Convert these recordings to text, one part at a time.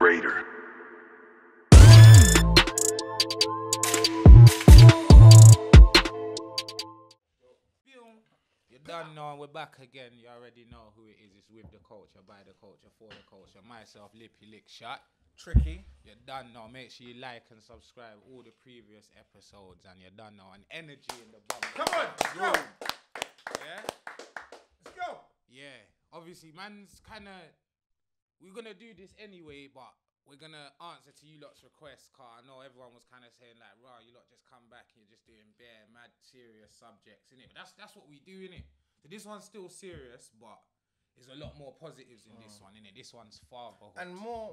Raider. You done know we're back again. You already know who it is. It's with the culture, by the culture, for the culture. Myself, Lippy Lick Shot. Tricky. You done know. Make sure you like and subscribe all the previous episodes, and you done know. And energy in the bum. Come on, let's go. Yeah. Let's go. Yeah. Obviously, man's kind of. We're gonna do this anyway, but we're gonna answer to you lot's requests. Car, I know everyone was kind of saying like, "Rah, you lot just come back and you're just doing bare, mad, serious subjects, innit?" But that's what we do, innit? So this one's still serious, but there's a lot more positives in this one, innit? This one's fatherhood. And more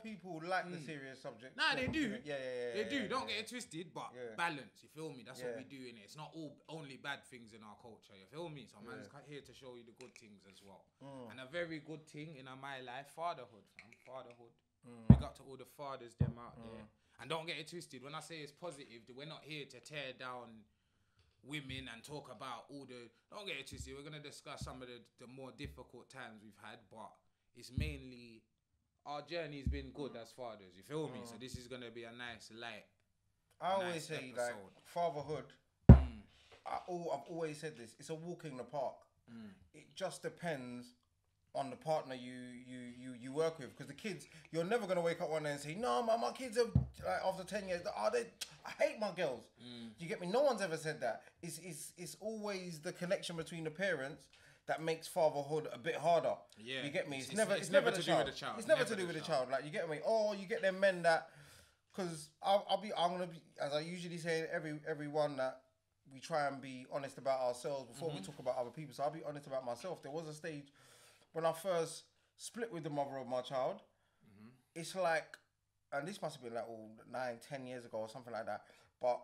people like the serious subject. Nah, they do. Yeah. They do. Don't get it twisted, but balance. You feel me? That's what we Yeah. do, innit? It's not all only bad things in our culture. You feel me? So man's here to show you the good things as well. And a very good thing in my life, fatherhood, fam. Fatherhood. Big up to all the fathers them out there. And don't get it twisted. When I say it's positive, we're not here to tear down women and talk about all the. Don't get it twisted. We're gonna discuss some of the more difficult times we've had, but it's mainly our journey's been good as fathers. You feel me? So this is gonna be a nice light. I always say episode. like fatherhood. I've always said this. It's a walk in the park. It just depends on the partner you work with, because the kids, you're never gonna wake up one day and say, "No, my kids are like, after 10 years. I hate my girls." Do you get me? No one's ever said that. It's always the connection between the parents that makes fatherhood a bit harder. Yeah, you get me? It's never to do with the child. It's never to do with the child. Like, you get me? Or you get them men that, because I'm gonna be, as I usually say, everyone that we try and be honest about ourselves before we talk about other people. So I'll be honest about myself. There was a stage when I first split with the mother of my child. It's like, and this must have been like 9-10 years ago or something like that. But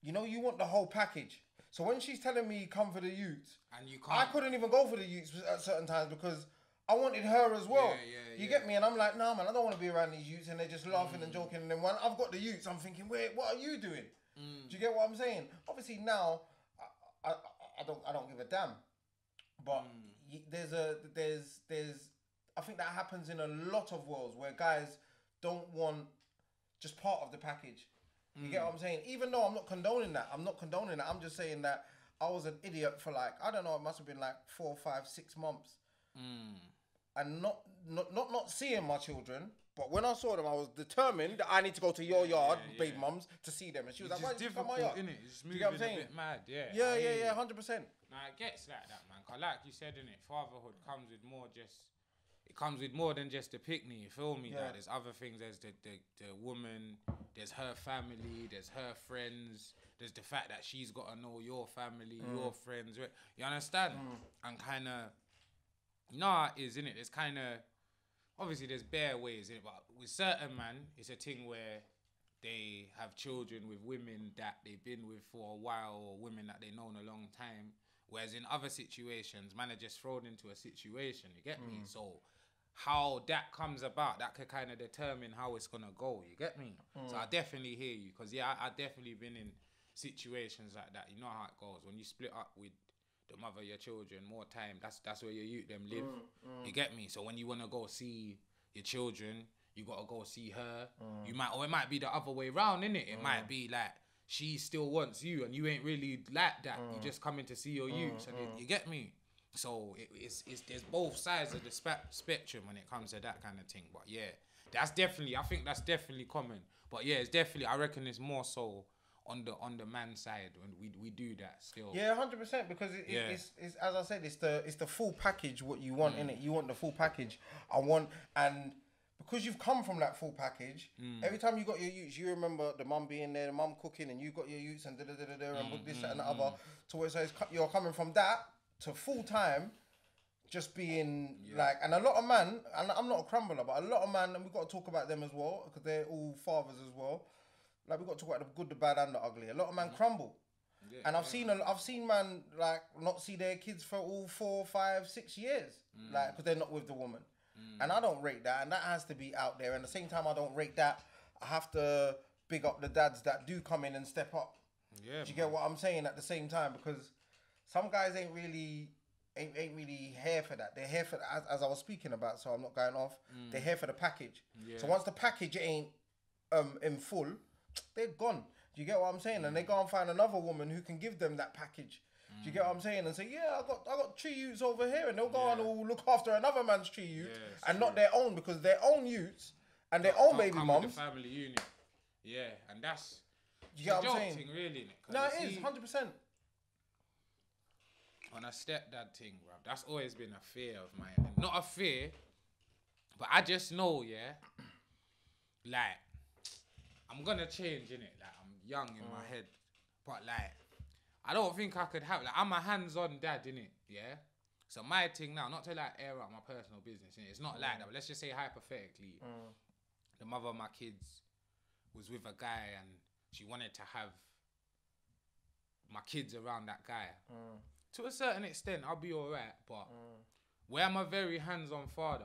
you know, you want the whole package. So when she's telling me come for the youths, and you can't, I couldn't even go for the youths at certain times because I wanted her as well. You get me? And I'm like, nah, man, I don't want to be around these youths, and they're just laughing and joking. And then when I've got the youths, I'm thinking, wait, what are you doing? Do you get what I'm saying? Obviously now, I don't give a damn. But there's I think that happens in a lot of worlds where guys don't want just part of the package. You get what I'm saying? Even though I'm not condoning that. I'm just saying that I was an idiot for like, I don't know, it must have been like 4, 5, 6 months. And not seeing my children. But when I saw them, I was determined that I need to go to your yard, baby mums, to see them. And she was like, "Why did you come my yard?" Innit? It's moving you get what I'm saying? A bit mad, yeah. Yeah, 100%. Nah, it gets like that, man. Cause like you said, innit, fatherhood comes with more it comes with more than just the picnic, you feel me? Like, there's other things, there's the woman, there's her family, there's her friends, there's the fact that she's got to know your family, your friends, you understand? And kind of, it is, innit? There's kind of, obviously there's bare ways, innit? But with certain man, it's a thing where they have children with women that they've been with for a while, or women that they've known a long time. Whereas in other situations, man are just thrown into a situation, you get me? So how that comes about, that could kind of determine how it's going to go, you get me? So I definitely hear you, because I definitely been in situations like that. You know how it goes. When you split up with the mother of your children, more time, that's where your youth them live, you get me? So when you want to go see your children, you got to go see her. You might, or it might be the other way round, innit? It might be like, she still wants you and you ain't really like that. You just coming to see your youths, and you get me? So it's there's both sides of the spectrum when it comes to that kind of thing. But yeah, I think that's definitely common. But yeah, it's definitely, I reckon it's more so on the man side when we do that still. Yeah, 100%, because it's as I said, it's the full package what you want, innit? You want the full package. And because you've come from that full package, every time you got your youths, you remember the mum being there, the mum cooking, and you got your youths and and this, that, and the other. So you're coming from that to full time, just being like, and a lot of man, and I'm not a crumbler, but a lot of man, and we've got to talk about them as well, because they're all fathers as well. Like, we've got to talk about the good, the bad, and the ugly. A lot of man crumble. Yeah, and I've seen man like not see their kids for all 4, 5, 6 years, like, because they're not with the woman. And I don't rate that, and that has to be out there. And at the same time, I don't rate that, I have to big up the dads that do come in and step up. Yeah, do you get what I'm saying? At the same time, because some guys ain't really ain't really here for that. They're here for as I was speaking about. So I'm not going off. They're here for the package. Yeah. So once the package ain't in full, they're gone. Do you get what I'm saying? And they go and find another woman who can give them that package. Do you get what I'm saying? And say, yeah, I got tree youths over here, and they'll go and all look after another man's tree youth, and not their own, because their own youths and their own baby mums. The family unit. Yeah, and that's you get what I'm saying? Thing, really, no, it is 100%. On a stepdad thing, bro, that's always been a fear of mine. Not a fear, but I just know, like, I'm gonna change, innit? Like, I'm young in my head, but like, I don't think I could have, like, I'm a hands-on dad, innit? Yeah? So my thing now, not to like air out my personal business, innit? It's not like that, but let's just say hypothetically, the mother of my kids was with a guy and she wanted to have my kids around that guy. To a certain extent, I'll be alright, but where I'm a very hands-on father,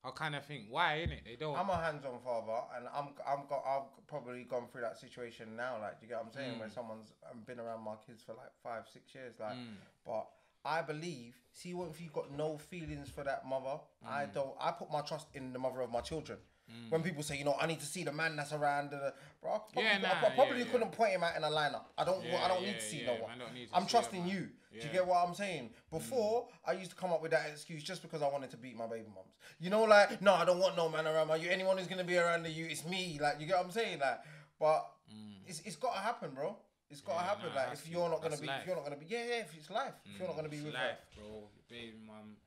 I kind of think, why, innit? They don't. I'm a hands-on father, and I've probably gone through that situation now. Like, do you get what I'm saying? Where someone's been around my kids for like 5-6 years, like. But I believe, see, what if you've got no feelings for that mother? I put my trust in the mother of my children. When people say, I need to see the man that's around, bro, I probably couldn't point him out in a lineup. I don't need to see no one. I'm trusting you. Do you get what I'm saying? Before, I used to come up with that excuse just because I wanted to beat my baby mums. Like, no, I don't want no man around you. Anyone who's gonna be around you, it's me. Like, you get what I'm saying? Like, but it's got to happen, bro. It's got to happen. Like, if you're not gonna be, if it's life. If you're not gonna be with life, bro, baby mum.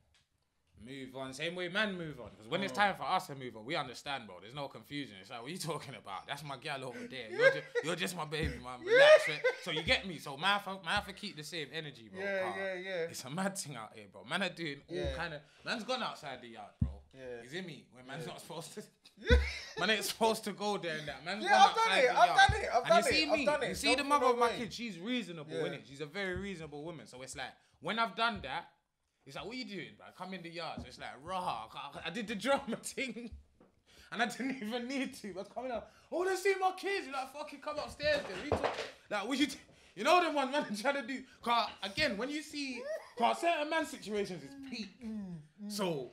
Move on, same way man move on. Because when it's time for us to move on, we understand, bro. There's no confusion. It's like, what are you talking about? That's my gal over there. You're just my baby, man. Relax. So you get me. So man have to keep the same energy, bro. Yeah. It's a mad thing out here, bro. Man are doing all kind of. Man's gone outside the yard, bro. Yeah. He's in me when man's not supposed to. Man ain't supposed to go there and that. Man's gone outside the yard. I've done it. You see the mother of my kid. She's reasonable, innit? She's a very reasonable woman. So it's like, when I've done that, it's like, what are you doing, bro? Come in the yard. So it's like, raw. I did the drama thing. And I didn't even need to. I was coming out. Oh, let's see my kids. You're like, fucking come upstairs then. What you you know the one man trying to do. Cause again, when you see, cause certain man situations is peak. So,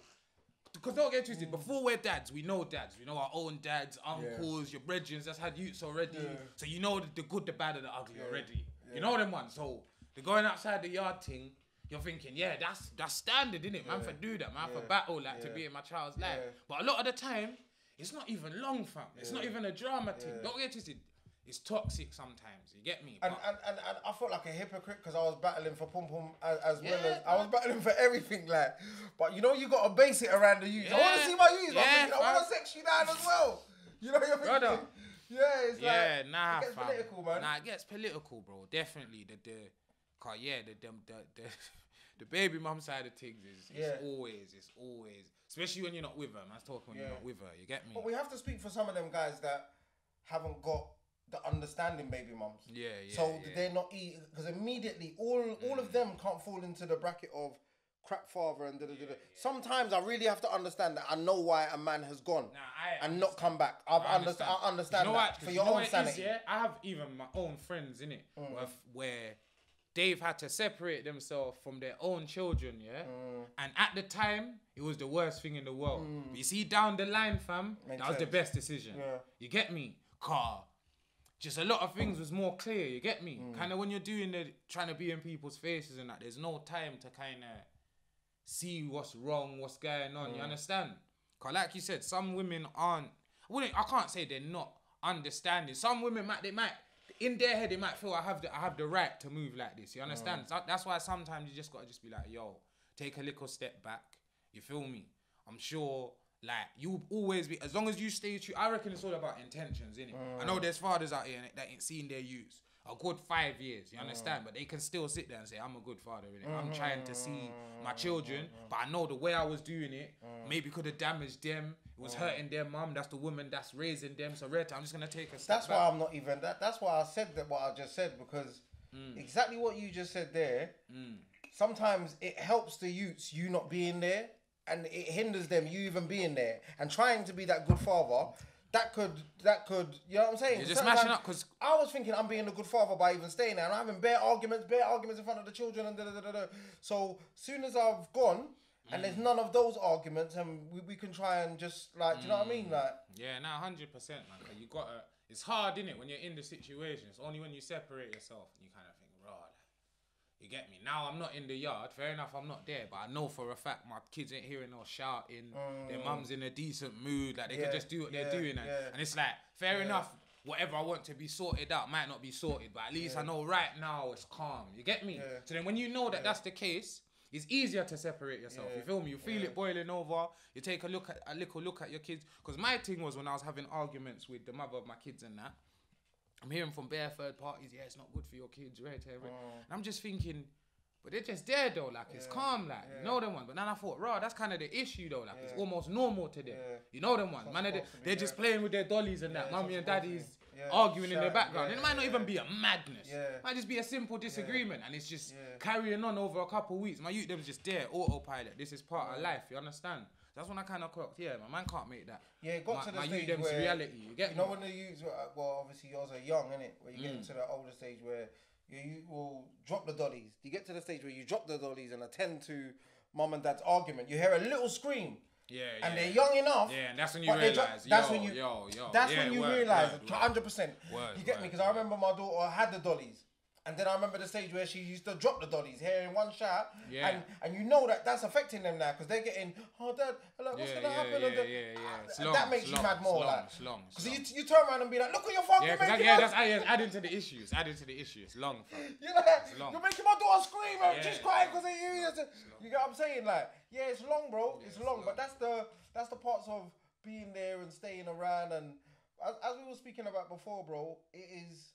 because don't get twisted, before we're dads, we know our own dads, uncles, your brethren that's had youths already. So you know the good, the bad, and the ugly already. You know them ones. So the going outside the yard thing, you're thinking, that's standard, innit? Man for do that, man for battle, to be in my child's life. But a lot of the time, it's not even long, fam. It's not even a drama thing. Don't get twisted. It's toxic sometimes. You get me? And I felt like a hypocrite because I was battling for pum pum as well as I was battling for everything, like. But you got to base it around the youth. I want to see my youth. I want to sex you down as well. You know what you're thinking? Yeah, it's like it gets political, man. Nah, it gets political, bro. Definitely. The baby mum side of things is always, especially when you're not with her. Man's talking when you're not with her. You get me? But we have to speak for some of them guys that haven't got the understanding baby mums. So they're not because immediately all of them can't fall into the bracket of crap father and Sometimes I really have to understand that I know why a man has gone and not come back. I understand that for your own sanity. I have even my own friends, innit, where they've had to separate themselves from their own children, and at the time it was the worst thing in the world. But you see, down the line, fam, that was the best decision. You get me? Just a lot of things was more clear. You get me? Kind of when you're trying to be in people's faces and that, there's no time to kind of see what's wrong, what's going on. You understand? Cause like you said, some women I can't say they're not understanding. Some women might in their head, they might feel I have the right to move like this. You understand? So that's why sometimes you just gotta be like, yo, take a little step back. You feel me? I'm sure, like, you'll always be, as long as you stay true. I reckon it's all about intentions, innit? I know there's fathers out here that ain't seen their youths a good 5 years. You understand? But they can still sit there and say, I'm a good father, innit? I'm trying to see my children, but I know the way I was doing it maybe could have damaged them. It was hurting their mum. That's the woman that's raising them. So I'm just gonna take a step back. Why I'm not even That's why I said what I just said, because exactly what you just said there. Sometimes it helps the youths you not being there, and it hinders them you even being there and trying to be that good father. that could, you know what I'm saying? You're just smashing up because I was thinking I'm being a good father by even staying there and I'm having bare arguments in front of the children and da. So soon as I've gone and there's none of those arguments and we can try and just like, do you know what I mean? Like, yeah, 100%, man. 'Cause you gotta. It's hard, innit, when you're in the situation. It's only when you separate yourself and you kind of think, raw. You get me? Now I'm not in the yard. Fair enough, I'm not there. But I know for a fact my kids ain't hearing no shouting. Their mum's in a decent mood. Like, they can just do what they're doing. And it's like, fair enough, whatever I want to be sorted out might not be sorted. But at least I know right now it's calm. You get me? So then when you know that that's the case, it's easier to separate yourself. You feel me? You feel it boiling over. You take a little look at your kids. Because my thing was when I was having arguments with the mother of my kids and that, I'm hearing from bare third parties, yeah, it's not good for your kids, right? And I'm just thinking, but they're just there though, like it's calm, like you know them ones. But then I thought, raw, that's kind of the issue though, like it's almost normal to them. You know them ones, man. They're just playing with their dollies and that. Mummy and daddy's arguing in the background. It might not even be a madness. It might just be a simple disagreement, and it's just carrying on over a couple of weeks. My youth them's just there, autopilot. This is part of life. You understand? That's when I kind of clocked, yeah, my man can't make that. Yeah, it got to the stage where reality, you get me? Know when the youths, well, obviously yours are young, innit? Where you get into the older stage where you will drop the dollies. You get to the stage where you drop the dollies and attend to mum and dad's argument. You hear a little scream. And they're young enough. Yeah, and that's when you realise. That's when you realise, 100%. You get me? Because I remember my daughter had the dollies. And then I remember the stage where she used to drop the dollies, hearing one shout, and you know that's affecting them now because they're getting, oh dad, like, what's gonna happen? And that makes you mad more, because you turn around and be like, look what you're fucking making. That's adding to the issue. It's adding to the issue. It's long, fam. You're making my daughter scream, and she's crying because of you. You get what I'm saying? Like, yeah, it's long, bro. It's long, but that's the parts of being there and staying around. And as we were speaking about before, bro, it is.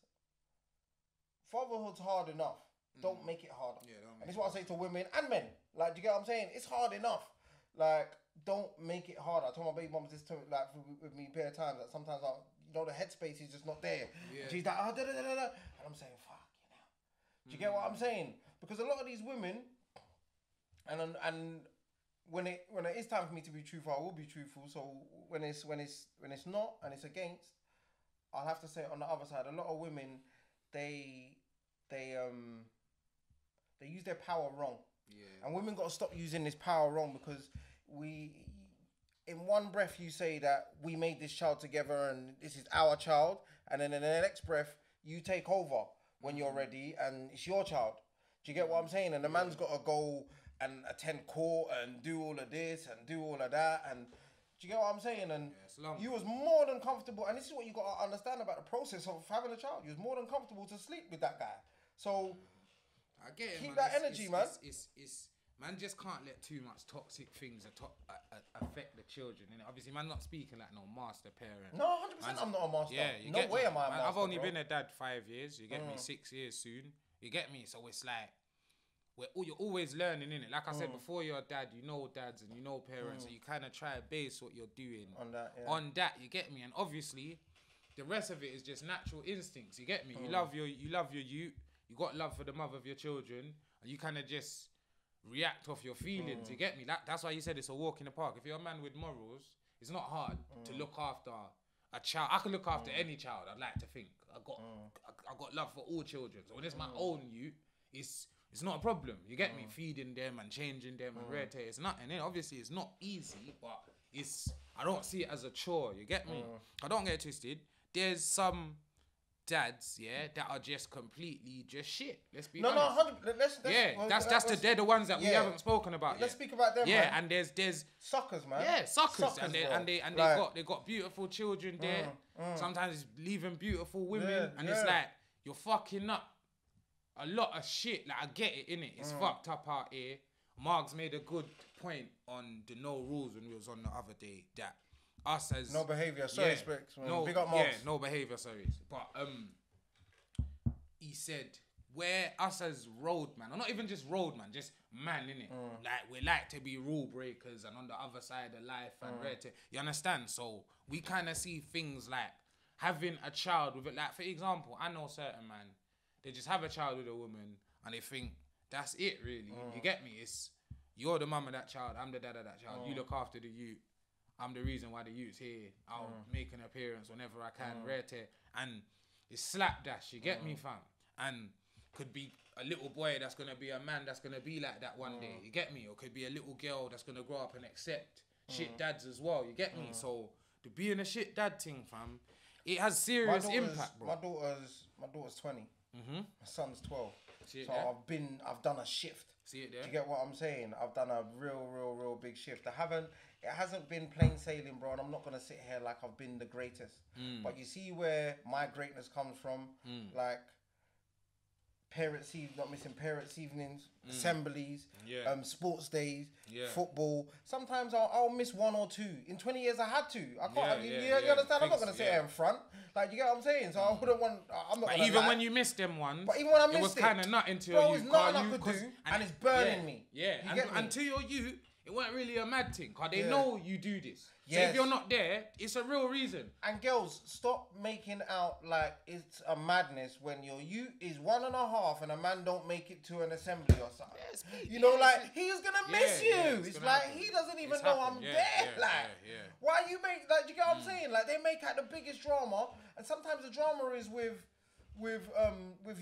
Fatherhood's hard enough. Don't make it harder. And it's what I say to women and men. Like, do you get what I'm saying? It's hard enough. Like, don't make it harder. I told my baby mum this like with me bare times that sometimes the headspace is just not there. And she's like, oh, da. And I'm saying, fuck, Do you get what I'm saying? Because a lot of these women, and when it is time for me to be truthful, I will be truthful. So when it's not and it's against, I'll have to say on the other side, a lot of women, they use their power wrong. And women got to stop using this power wrong, because in one breath you say that we made this child together and this is our child, and then in the next breath you take over when you're ready and it's your child. Do you get what I'm saying? And the man's got to go and attend court and do all of this and do all of that, and do you get what I'm saying? And you was more than comfortable, and this is what you got to understand about the process of having a child. You was more than comfortable to sleep with that guy. So I get it, keep man. that energy, man. It's man just can't let too much toxic things affect the children. And obviously, man, not speaking like no master parent. No, 100%. I'm not a master. Yeah, no way am I a master. I've only been a dad 5 years. You get me? 6 years soon. You get me? So it's like you're always learning, innit? Like I said before, you're a dad, you know dads and you know parents, so you kind of try to base what you're doing on that. You get me? And obviously, the rest of it is just natural instincts. You get me? You love your youth. You got love for the mother of your children, and you kind of just react off your feelings. You get me? That's why you said it's a walk in the park. If you're a man with morals, it's not hard to look after a child. I can look after any child. I'd like to think I got love for all children. So when it's my own youth, it's not a problem. You get me? Feeding them and changing them and red hair. It's not, and then obviously it's not easy, but I don't see it as a chore. You get me? I don't get it twisted. There's some dads, that are just completely just shit. Let's be honest. They're the ones that we haven't spoken about yet. Let's speak about them. Yeah, man. And there's suckers, man. Yeah, suckers, they got beautiful children there. Sometimes it's leaving beautiful women, and it's like you're fucking up a lot of shit. Like, I get it, innit? It's fucked up out here. Margs made a good point on the no rules when we was on the other day, that us as no behaviour, sorry, Specs, man. Big up Margs. Yeah, no behaviour, sorry. But he said, where us as roadman, or not even just roadman, just man, innit? Like, we like to be rule breakers and on the other side of life and you understand? So we kind of see things like having a child with it. Like, for example, I know certain man, they just have a child with a woman and they think that's it, really. You get me? It's you're the mum of that child, I'm the dad of that child. You look after the youth. I'm the reason why the youth's here. I'll make an appearance whenever I can, rare tear. And it's slapdash, you get me, fam? And could be a little boy that's gonna be a man that's gonna be like that one day, you get me? Or could be a little girl that's gonna grow up and accept shit dads as well, you get me? So the being a shit dad thing, fam, it has serious impact, bro. My daughter's 20. My son's 12. So I've done a shift. See it there? Do you get what I'm saying? I've done a real big shift. It hasn't been plain sailing, bro, and I'm not gonna sit here like I've been the greatest. But you see where my greatness comes from, like parents' evenings, assemblies, sports days, football. Sometimes I'll miss one or two. In 20 years, I had to. I can't. You understand? I'm not gonna sit here in front. Like, you get what I'm saying? So I wouldn't want. I'm not. But even when you missed them ones, but even when I missed it was kind of nothing to bro, you. It's nothing I could do, and it's burning me. Yeah, and to your youth, it weren't really a mad thing, cause they know you do this. So if you're not there, it's a real reason. And girls, stop making out like it's a madness when your youth is 1.5 and a man don't make it to an assembly or something. Yes, you know, like he's gonna miss you. It's like happen. He doesn't even know I'm there. Why you make like? You get what I'm saying? Like they make out the biggest drama, and sometimes the drama is with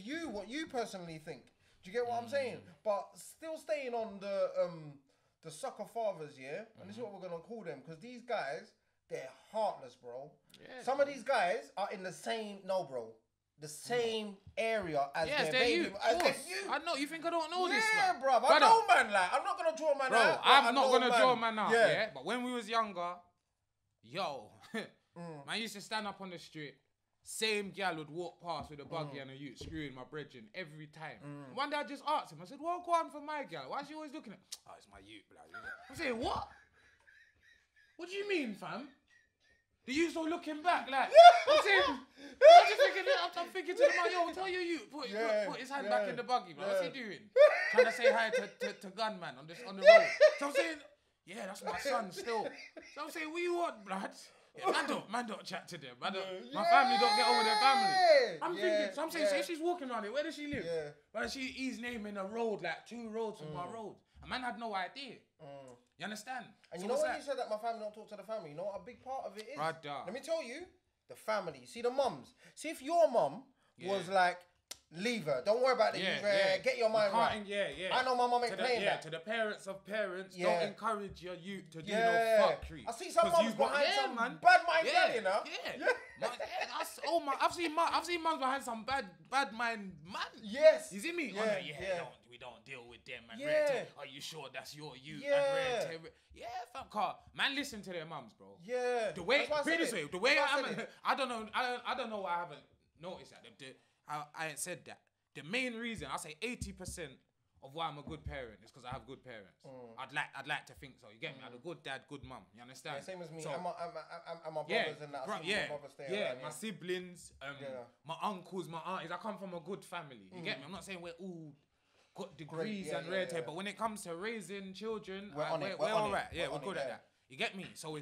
you, what you personally think. Do you get what I'm saying? But still staying on the soccer fathers, and this is what we're gonna call them, because these guys, they're heartless, bro. Yeah, some of these guys are in the same area as their baby. I know. You think I don't know this? Yeah, bro. I know, man. Like, I'm not gonna draw man out. I'm not gonna draw man out. Yeah. But when we was younger, man used to stand up on the street. Same gal would walk past with a buggy and a youth screwing my brethren every time. One day I just asked him, I said, "What go on for my gal? Why is she always looking at?" "Oh, it's my youth, blood." I'm saying, "What? What do you mean, fam?" The youth's all looking back like, I'm saying, I'm thinking to him, "Yo, tell your youth, put his hand back in the buggy, bro. What's he doing?" Trying to say hi to gunman on the road. So I'm saying, "Yeah, that's my son still." So I'm saying, "What you want, blood?" Yeah, man don't chat to them. My family don't get on with their family. I'm thinking, so I'm saying, say she's walking around it, where does she live? But he's naming a road, like 2 roads from my road. A man had no idea. You understand? And you know when you said that my family don't talk to the family, you know what a big part of it is? Brother. Let me tell you, the family. See the mums. See if your mum was like, leave her. Don't worry about it. Get your mind right. I know my mum ain't playing that. To the parents of parents, don't encourage your youth to do no fuckery. I see some mums behind some bad mind girl, you know. I've seen mums behind some bad mind man. Yes. You see me? We don't deal with them. And are you sure that's your youth? Fam, car. Man, listen to their mums, bro. Yeah. The way I don't know why I haven't noticed that. I ain't said that. The main reason I say 80% of why I'm a good parent is because I have good parents. I'd like to think so. You get me? I had a good dad, good mum. You understand? Yeah, same as me. So, I'm my brothers and that. My brothers stay around, my siblings, my uncles, my aunties. I come from a good family. You get me? I'm not saying we're all got degrees and rare tape, but when it comes to raising children, we're all right. Yeah, we're good at that. You get me? So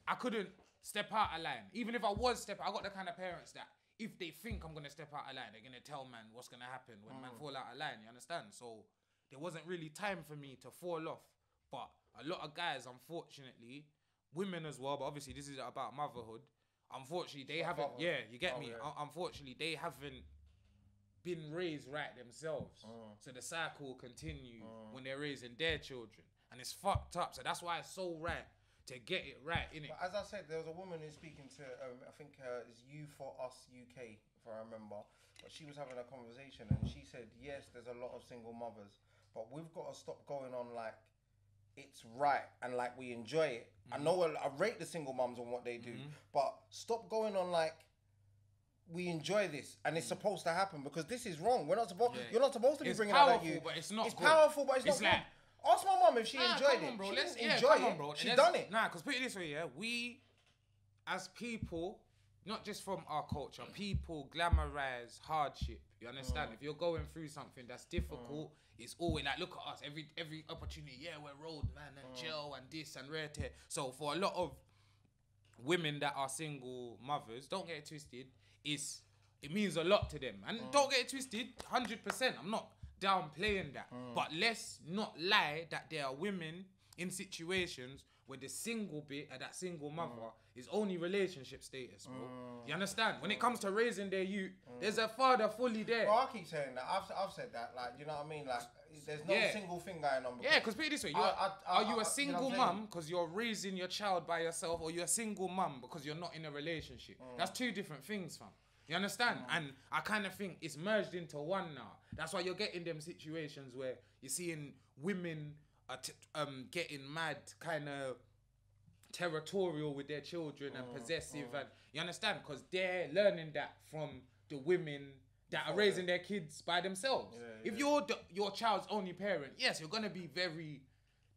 I couldn't step out of line. Even if I was I got the kind of parents that if they think I'm gonna step out of line, they're gonna tell man what's gonna happen when man fall out of line. You understand? So there wasn't really time for me to fall off. But a lot of guys, unfortunately, women as well, but obviously this is about motherhood. Unfortunately, they haven't. Yeah, you get me. Unfortunately, they haven't been raised right themselves. So the cycle will continue when they're raising their children, and it's fucked up. So that's why it's so right to get it right, innit? But as I said, there was a woman who's speaking to, I think it's You For Us UK, if I remember. But she was having a conversation and she said, yes, there's a lot of single mothers, but we've got to stop going on like it's right and like we enjoy it. I know I rate the single mums on what they do, but stop going on like we enjoy this and it's supposed to happen, because this is wrong. We're not supposed. You're not supposed to be bringing out at you. But it's not. It's powerful, but it's not like, good. Ask my mum if she enjoyed it. Bro. She didn't enjoy it. Bro. She done it. Nah, because put it this way, we, as people, not just from our culture, people glamorize hardship. You understand? If you're going through something that's difficult, it's always like, look at us, every opportunity, we're road man and jail and this and rare tear. So for a lot of women that are single mothers, don't get it twisted, it means a lot to them. And don't get it twisted, 100%. I'm not downplaying that, but let's not lie that there are women in situations where the single bit and that single mother is only relationship status, bro. You understand? When it comes to raising their youth, there's a father fully there. Bro, I keep saying that. I've said that. Like, you know what I mean? Like, there's no single thing going on. Yeah, because put it this way, are you a single mum because you're raising your child by yourself, or you're a single mum because you're not in a relationship? That's two different things, fam. You understand? And I kind of think it's merged into one now. That's why you're getting them situations where you're seeing women are getting mad, kind of territorial with their children and possessive, and you understand? Because they're learning that from the women that are raising their kids by themselves. If you're your child's only parent, yes, you're gonna be very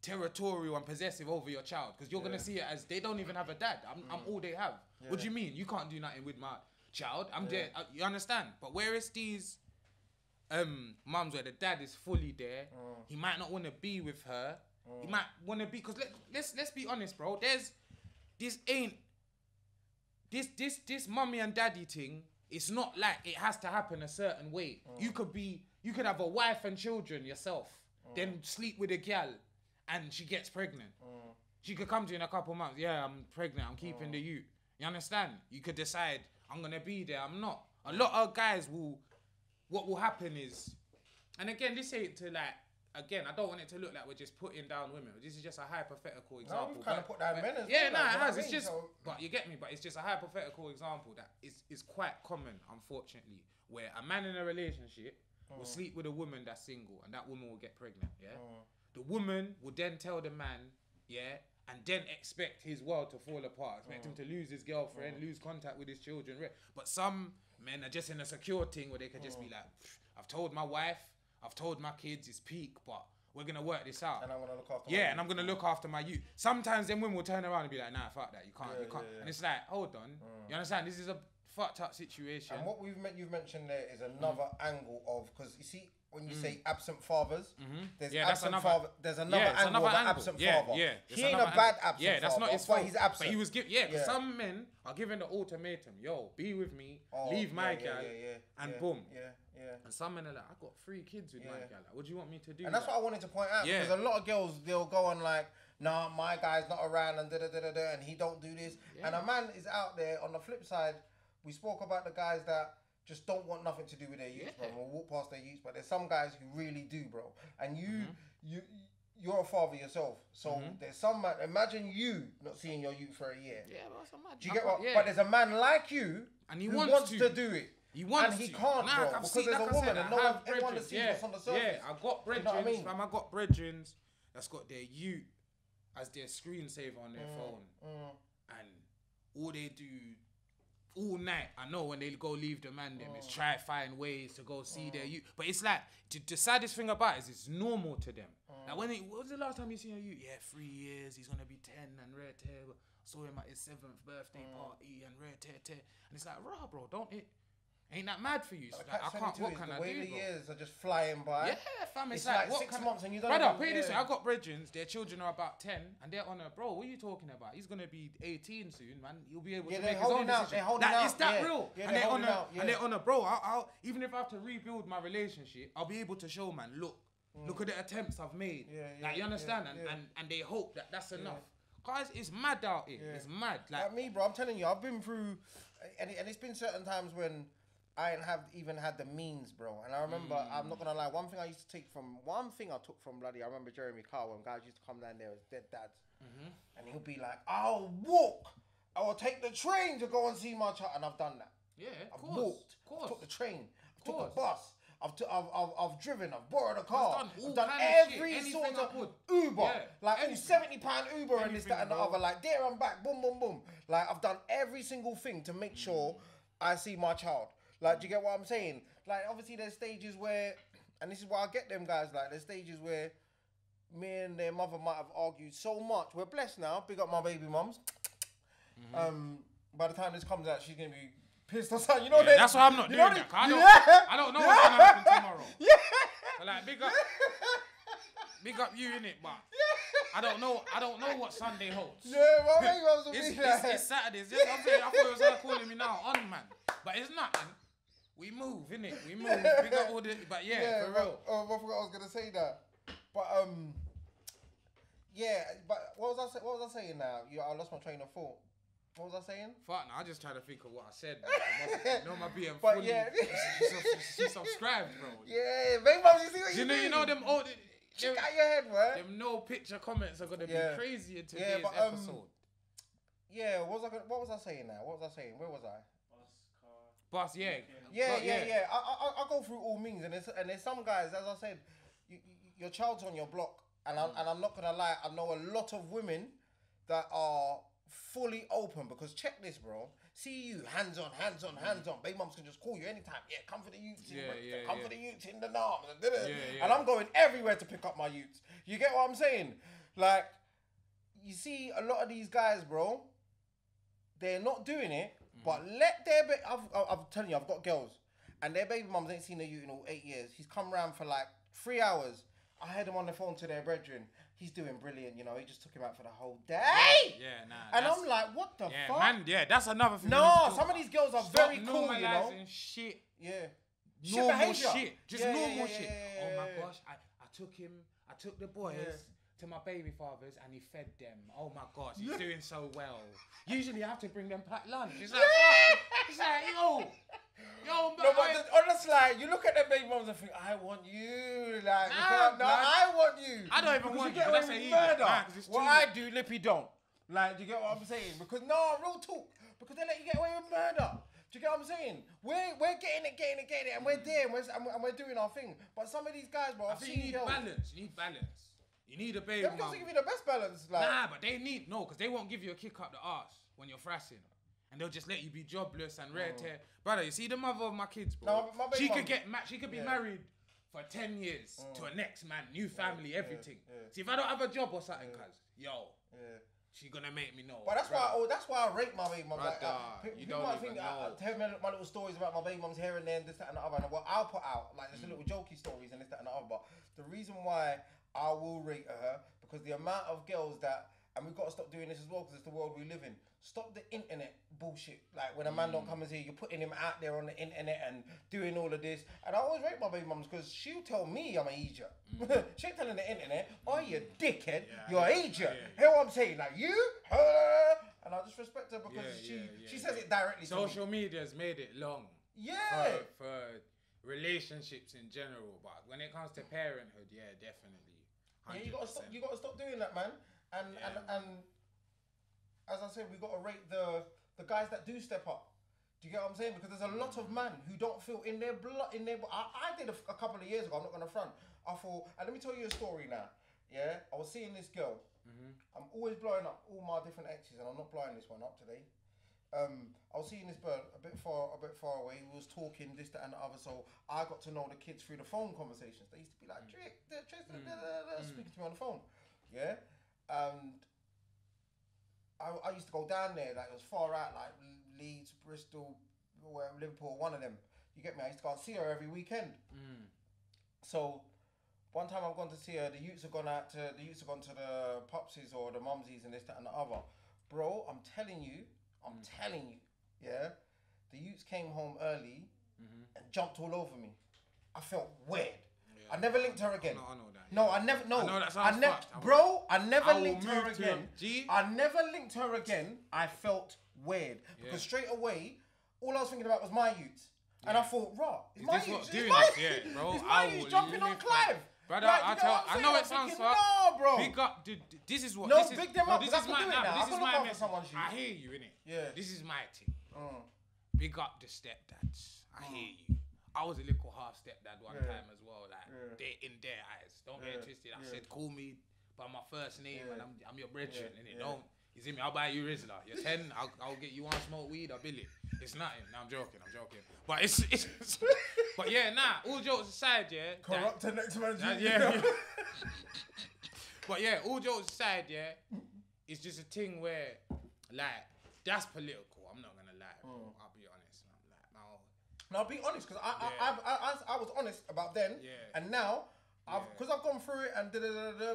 territorial and possessive over your child, because you're gonna see it as they don't even have a dad. I'm all they have. What do you mean? You can't do nothing with my child. I'm there. You understand? But where is these mums where the dad is fully there? He might not want to be with her. He might want to be, because let's be honest, bro. This mummy and daddy thing. It's not like it has to happen a certain way. You could have a wife and children yourself, then sleep with a gal, and she gets pregnant. She could come to you in a couple months. Yeah, I'm pregnant. I'm keeping the youth. You understand? You could decide I'm gonna be there. I'm not. A lot of guys will. What will happen is, and again, this ain't to like. Again, I don't want it to look like we're just putting down women. This is just a hypothetical example. No, we've kind of put down men as well. Yeah, no, it has. It's just, but you get me. But it's just a hypothetical example that is quite common, unfortunately, where a man in a relationship will sleep with a woman that's single, and that woman will get pregnant. Yeah, the woman will then tell the man, and then expect his world to fall apart, expect him to lose his girlfriend, lose contact with his children. But some men are just in a secure thing where they can just be like, I've told my wife. I've told my kids it's peak, but we're gonna work this out. And I'm gonna look after. And I'm gonna look after my youth. Sometimes then women will turn around and be like, "Nah, fuck that. You can't. And it's like, hold on. You understand? This is a fucked up situation. And what you've mentioned there is another angle of, because you see when you say absent fathers, there's absent father. There's another angle of absent father. He ain't a bad absent father. That's not his fault. But he's absent. But he was because some men are given the ultimatum. Yo, be with me, leave my gal, and boom. And some men are like, I got 3 kids with my gal. Like, what do you want me to do? And that's what I wanted to point out. Because a lot of girls, they'll go on like, nah, my guy's not around and da-da-da-da-da, and he don't do this. And a man is out there on the flip side. We spoke about the guys that just don't want nothing to do with their youth, bro. We'll walk past their youth, but there's some guys who really do, bro. And you're a father yourself, so there's some man. Imagine you not seeing your youth for a year. Yeah, but that's a mad. Do you get what? But there's a man like you, and he who wants to do it. He wants and he can't, bro, because there's a woman, and everyone that sees what's on the surface. Yeah, I got brethren, you know what I mean? I got brethren that's got their youth as their screensaver on their phone, and all they do all night, I know, when they go leave the man them, is try to find ways to go see their youth. But it's like, the saddest thing about it is it's normal to them. Like, what was the last time you seen your youth? Yeah, 3 years, he's gonna be 10 and rare tear. Saw him at his 7th birthday party and rare tear. And it's like, rah, bro, don't it? Ain't that mad for you? It's like, I can't. What can I do? The way the years are just flying by. Yeah, fam. It's like 6 months and you don't. Brother, put it this way. I got brethren. Their children are about 10, and they're on a bro. What are you talking about? He's gonna be 18 soon, man. He'll be able to make his own decision. They're holding out. Is that real? And they're on a bro. I'll even if I have to rebuild my relationship, I'll be able to show, man. Look at the attempts I've made. Like, you understand? And they hope that that's enough. Guys, it's mad out here. It's mad. Like me, bro. I'm telling you, I've been through, and it's been certain times when I ain't even had the means, bro. And I remember, I'm not gonna lie, one thing I took from bloody, I remember Jeremy Carr, when guys used to come down there as dead dads, and he'll be like, I'll walk, I will take the train to go and see my child, and I've done that. Yeah, I've walked, I've took the train, I've took a bus, I've driven, I've borrowed a car, I've done every sort of Uber, like £70 Uber and this, that, and the other, like there and back, boom, boom, boom. Like, I've done every single thing to make sure I see my child. Like, do you get what I'm saying? Like, obviously there's stages where, and this is why I get them guys, like, there's stages where me and their mother might have argued so much. We're blessed now, big up my baby mums. By the time this comes out, she's going to be pissed or something, you know? That's why I'm not doing that. I don't know what's going to happen tomorrow. So, like, big up you, innit, but I don't know what Sunday holds. Yeah, my baby mums will be like, it's Saturdays. I'm saying, I thought it was calling me now, on, man. But it's nothing. We move, innit? We move. We got all the, but for real. I forgot I was gonna say that. But Yeah, but what was I saying now? I lost my train of thought. What was I saying? Fuck, no, I just trying to think of what I said. You know my BM But fully. yeah. She subscribed, bro. Yeah, baby mums, you see what You know them old. Check out your head, man. Them no picture comments are gonna be crazy in today's episode. Yeah, what was I saying now? What was I saying? Where was I? Bus, yeah. Yeah. I go through all means, and there's some guys, as I said, your child's on your block, and I'm not gonna lie, I know a lot of women that are fully open, because check this, bro. See you, hands on. Baby mums can just call you anytime. Yeah, come for the youths. Come for the youths in the arms. And I'm going everywhere to pick up my youths. You get what I'm saying? Like, you see a lot of these guys, bro, they're not doing it, but let their I'm telling you, I've got girls, and their baby mums ain't seen a youth in all 8 years. He's come round for like 3 hours. I had him on the phone to their brethren. He's doing brilliant, you know. He just took him out for the whole day. Yeah, nah. And I'm like, what the fuck? Man, that's another thing. No, some of these girls are very cool, you know. Shit. Yeah. Normal shit. Just normal shit. Yeah. Oh my gosh, I took the boys to my baby father's and he fed them. Oh my gosh, he's doing so well. Usually I have to bring them packed lunch. It's like, yo, but no, but honestly, you look at them baby mums and think, I want you. Like, I want you. I don't even want you. That's murder. What I do, Lippy don't. Like, do you get what I'm saying? Because real talk. Because they let you get away with murder. Do you get what I'm saying? We're getting it, and we're there, and we're doing our thing. But some of these guys, bro, I think you need balance. You need a baby mum. Them girls give you the best balance. Like. Nah, but they need, because they won't give you a kick up the arse when you're frassing. And they'll just let you be jobless and rare tear. Brother, you see the mother of my kids, bro? No, my baby she could be married for 10 years to a next man, new family, everything. See, if I don't have a job or something, she gonna make me know. But that's why I rate my baby mum. Like, you people might think I tell me my little stories about my baby mums here and there, and this, that, and the other. And what I'll put out, like just little jokey stories and this, that, and the other. But the reason why I will rate her, because the amount of girls that, and we've got to stop doing this as well, because it's the world we live in. Stop the internet bullshit. Like when a man don't come and say, you're putting him out there on the internet and doing all of this. And I always rate my baby mums, because she'll tell me I'm an idiot. She ain't telling the internet, oh, you dickhead, you're an idiot. Hear what I'm saying? Like you, her. And I just respect her because she says it directly. Social media's made it long. Yeah. For relationships in general, but when it comes to parenthood, definitely. 100%. Yeah, you gotta stop doing that, man. And as I said, we got to rate the guys that do step up. Do you get what I'm saying? Because there's a lot of men who don't feel in their blood. I did a couple of years ago. I'm not gonna front. I thought, and let me tell you a story now. Yeah, I was seeing this girl. I'm always blowing up all my different exes, and I'm not blowing this one up today. I was seeing this bird a bit far away. We was talking this, that, and the other. So I got to know the kids through the phone conversations. They used to be like, Tristan, speaking to me on the phone. Yeah, and I used to go down there, like it was far out, like Leeds, Bristol, Liverpool, one of them. You get me? I used to go and see her every weekend. So one time I've gone to see her, the youths have gone to the pupsies or the mumsies and this, that, and the other. Bro, I'm telling you, yeah. The youths came home early and jumped all over me. I felt weird. I never linked her again. I know that. No, I never. No, I know that sounds fucked. Bro, I never linked her again. I never linked her again. I felt weird because straight away, all I was thinking about was my youths, and I thought, it's my youths. It's my youths jumping on Clive. Brother, I know it sounds fucked. No, bro. Big up. This is what. No, this is, big them up. This is my. This is my message. I hear you, innit? Yeah. This is my thing. Big up the stepdads. I hear you. I was a little half stepdad one time as well, like they in their eyes. Don't get it twisted. I said, call me by my first name, and I'm your brethren, innit? Don't. You see me? I'll buy you Rizla. You're 10. I'll get you one smoke weed. I'll bill it. It's nothing. No, I'm joking. But it's but yeah, all jokes aside, corrupt the next man. But yeah, all jokes aside, it's just a thing where, like, that's political. I'm not gonna lie, bro. I'll be honest. I'm like, no. No, I'll be honest, because I was honest about then, and now. Because I've gone through it and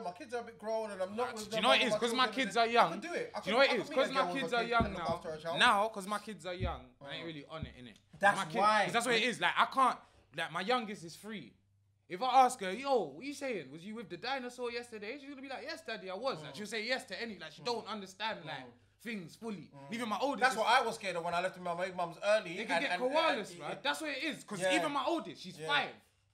my kids are a bit grown and I'm not with them. Do you know what it is? Because my kids are young. I can do it. Do you know what it is? Because my kids are young now. Now, because my kids are young, I ain't really on it, innit? That's why. Because that's what it is. Like, I can't, like, my youngest is 3. If I ask her, yo, what you saying? Was you with the dinosaur yesterday? She's gonna be like, yes, daddy, I was. Like, she'll say yes to any. Like, she don't understand like things fully. Even my oldest. That's what I was scared of when I left my mum's early. They can get koalas, right? That's what it is. Because even my oldest, she's 5.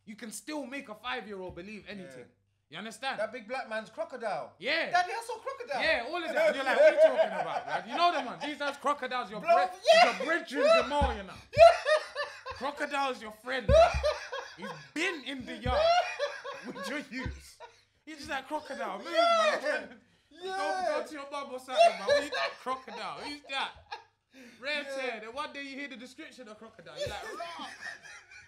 You can still make a 5-year-old believe anything. You understand? That big black man's crocodile. Yeah. Daddy, I saw crocodile. Yeah, all of that. And you're like, what are you talking about, right? You know them, man. These are crocodiles, your brethren, Jamal, you know. Crocodile's your friend, man. He's been in the yard with your youths. He's just like, crocodile, move, man. Go to your mum or something, man. Who's that crocodile? Who's that? Red hair. Then one day you hear the description of crocodile. You're like, raw.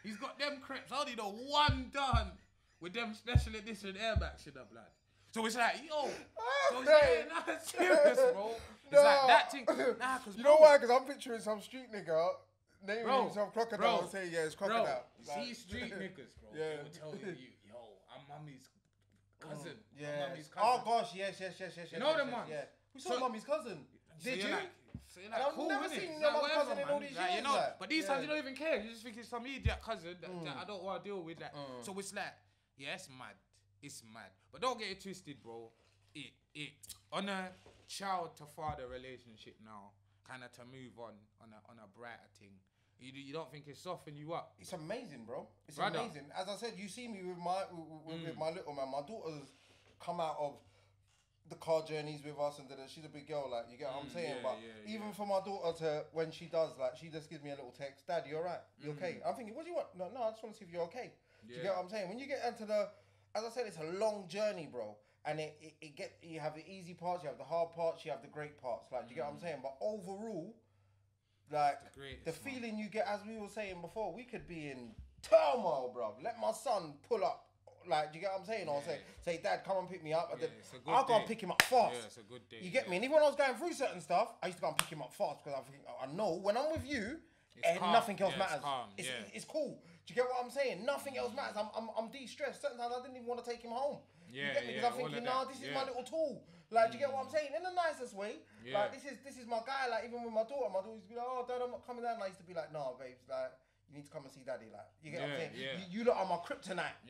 He's got them crepes. I only know one done with them special edition Air Max, you know, blood. So it's like, yo. So it's like, nah, serious, bro. It's like that thing. Nah, cause you know why? Because I'm picturing some street nigga naming himself crocodile and saying, yeah, it's crocodile. Bro, see street niggas, bro. They will tell you, yo, I'm mummy's cousin. Yeah. Mummy's cousin. Oh gosh, yes. You know them ones? Yeah. We saw mummy's cousin. Did you? So you're like, cool, never innit? seen It's your like, mum's whatever, cousin in man. all these Like, years. you know, like. but these times you don't even care. You just think it's some idiot cousin that I don't want to deal with. Like, so it's like, yeah, it's mad. It's mad. But don't get it twisted, bro. It on a child to father relationship now, kind of to move on a brighter thing. You don't think it's softening you up? It's amazing, bro. It's Brother. amazing. As I said, you see me with my little man. My daughter's come out of the car journeys with us, and she's a big girl. Like, you get what I'm saying. But even for my daughter to, when she does, like, she just gives me a little text. Dad, you alright? You okay? I'm thinking, what do you want? No, I just want to see if you're okay. Do you get what I'm saying? When you get into as I said, it's a long journey, bro. And you have the easy parts, you have the hard parts, you have the great parts. Like, do you get what I'm saying? But overall, like, the feeling you get, as we were saying before, we could be in turmoil, bro. Let my son pull up. Like, do you get what I'm saying? Or say, Dad, come and pick me up. I'll go and pick him up fast. Yeah, it's a good day. You get me? And even when I was going through certain stuff, I used to go and pick him up fast because I know when I'm with you, nothing else matters. It's cool. Do you get what I'm saying? Nothing else matters. I'm de-stressed. Certain times I didn't even want to take him home. You get me? Because I'm thinking, nah, this is my little tool. Like, do you get what I'm saying? In the nicest way. Like, this is my guy. Like, even with my daughter used to be like, oh, Dad, I'm not coming down. And I used to be like, no, babes, like, you need to come and see Daddy. Like, you get what I'm saying? You lot are my kryptonite.